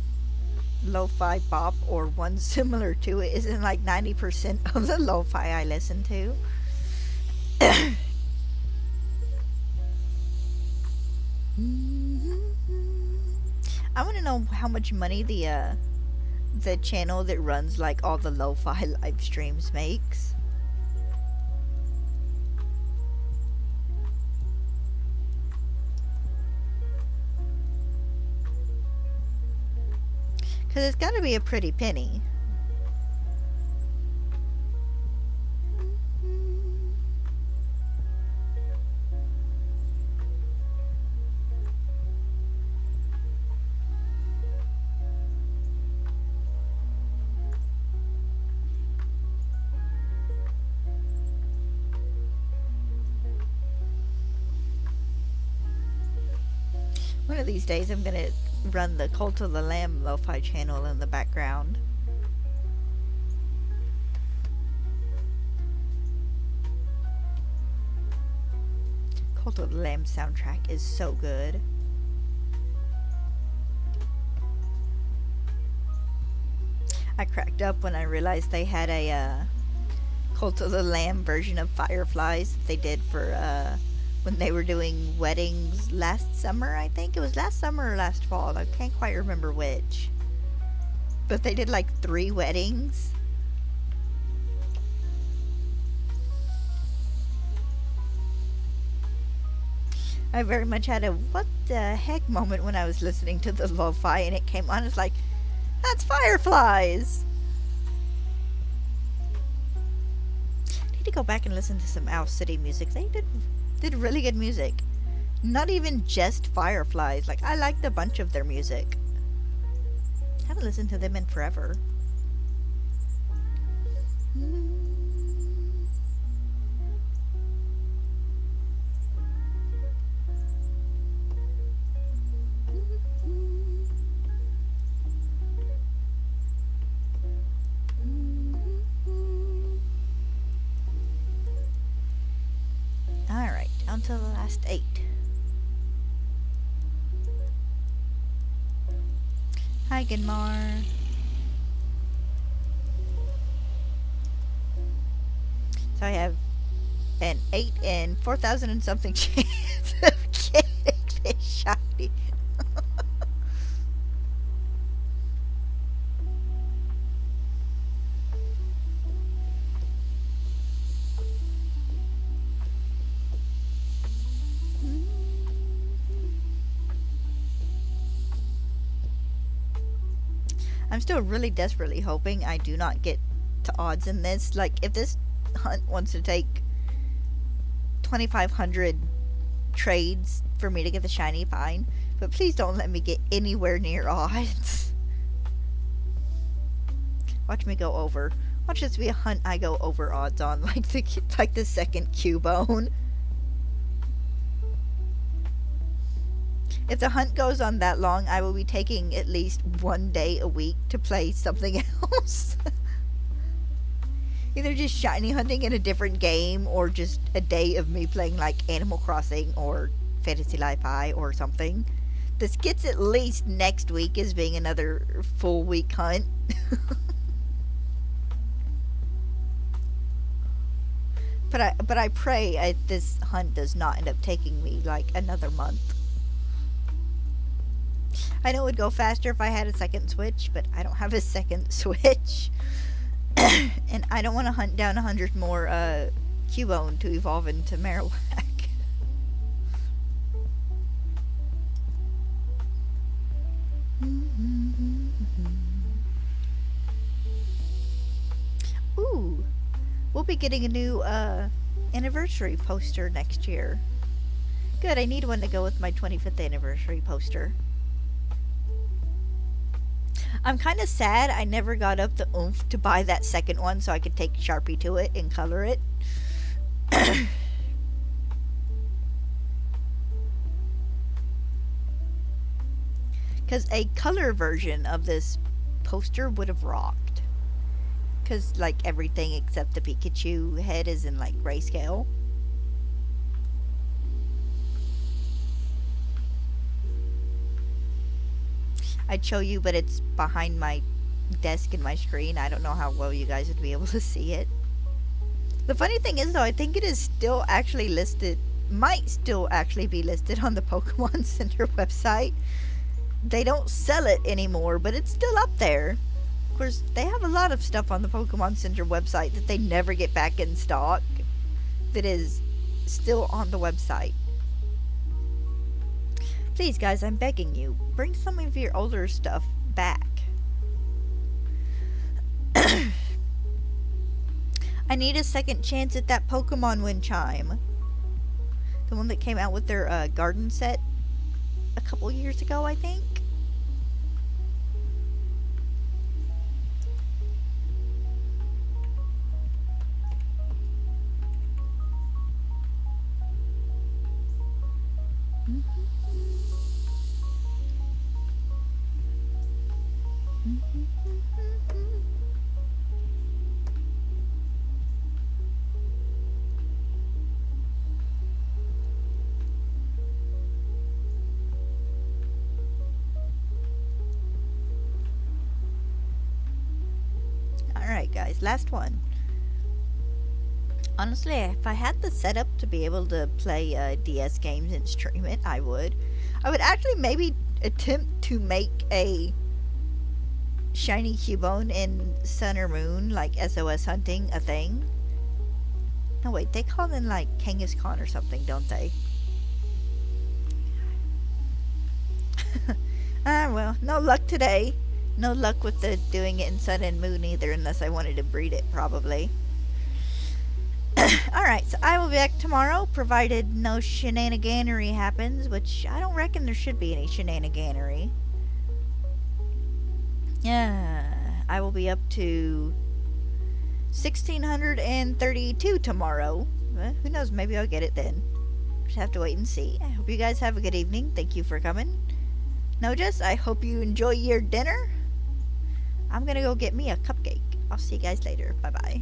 lo-fi bop or one similar to it is in like 90% of the lo-fi I listen to. I want to know how much money the channel that runs like all the lo-fi live streams makes. Because it's got to be a pretty penny. One of these days I'm going to run the Cult of the Lamb lo-fi channel in the background. Cult of the Lamb soundtrack is so good. I cracked up when I realized they had a Cult of the Lamb version of Fireflies that they did for when they were doing weddings last summer, I think. It was last summer or last fall. I can't quite remember which. But they did like 3 weddings. I very much had a what the heck moment when I was listening to the lo-fi and it came on. It's like, that's Fireflies! I need to go back and listen to some Owl City music. They did really good music. Not even just Fireflies. Like, I liked a bunch of their music. Haven't listened to them in forever. Alright, on to the last 8. Hi, Gunmar. So I have an 8 in 4,000 and something chance of getting this shiny. I'm still really desperately hoping I do not get to odds in this. Like, if this hunt wants to take 2,500 trades for me to get the shiny, fine. But please don't let me get anywhere near odds. Watch me go over. Watch this be a hunt I go over odds on, like the second Cubone. If the hunt goes on that long, I will be taking at least one day a week to play something else. Either just shiny hunting in a different game, or just a day of me playing like Animal Crossing or Fantasy Life High or something. This gets at least next week as being another full week hunt. But I pray this hunt does not end up taking me like another month. I know it would go faster if I had a second Switch, but I don't have a second Switch. And I don't want to hunt down 100 more Cubone to evolve into Marowak. Ooh, we'll be getting a new anniversary poster next year. Good, I need one to go with my 25th anniversary poster. I'm kind of sad I never got up the oomph to buy that second one so I could take Sharpie to it and color it. Because a color version of this poster would have rocked. Because, like, everything except the Pikachu head is in, like, grayscale. I'd show you, but it's behind my desk and my screen. I don't know how well you guys would be able to see it. The funny thing is, though, I think it is still actually listed, might still actually be listed on the Pokemon Center website. They don't sell it anymore, but it's still up there. Of course, they have a lot of stuff on the Pokemon Center website that they never get back in stock that is still on the website. Please, guys, I'm begging you, bring some of your older stuff back. I need a second chance at that Pokemon wind chime. The one that came out with their garden set a couple years ago, I think. Alright guys, last one. Honestly, if I had the setup to be able to play DS games and stream it, I would. I would actually maybe attempt to make a shiny Cubone in Sun or Moon, like SOS hunting, a thing. No wait, they call them like Kangaskhan or something, don't they? Well, no luck today. No luck with the doing it in Sun and Moon either, unless I wanted to breed it, probably. Alright, so I will be back tomorrow, provided no shenaniganery happens, which I don't reckon there should be any shenaniganery. Yeah, I will be up to 1632 tomorrow. Who knows, maybe I'll get it then. Just have to wait and see. I hope you guys have a good evening. Thank you for coming. Notice, I hope you enjoy your dinner. I'm gonna go get me a cupcake. I'll see you guys later. Bye-bye.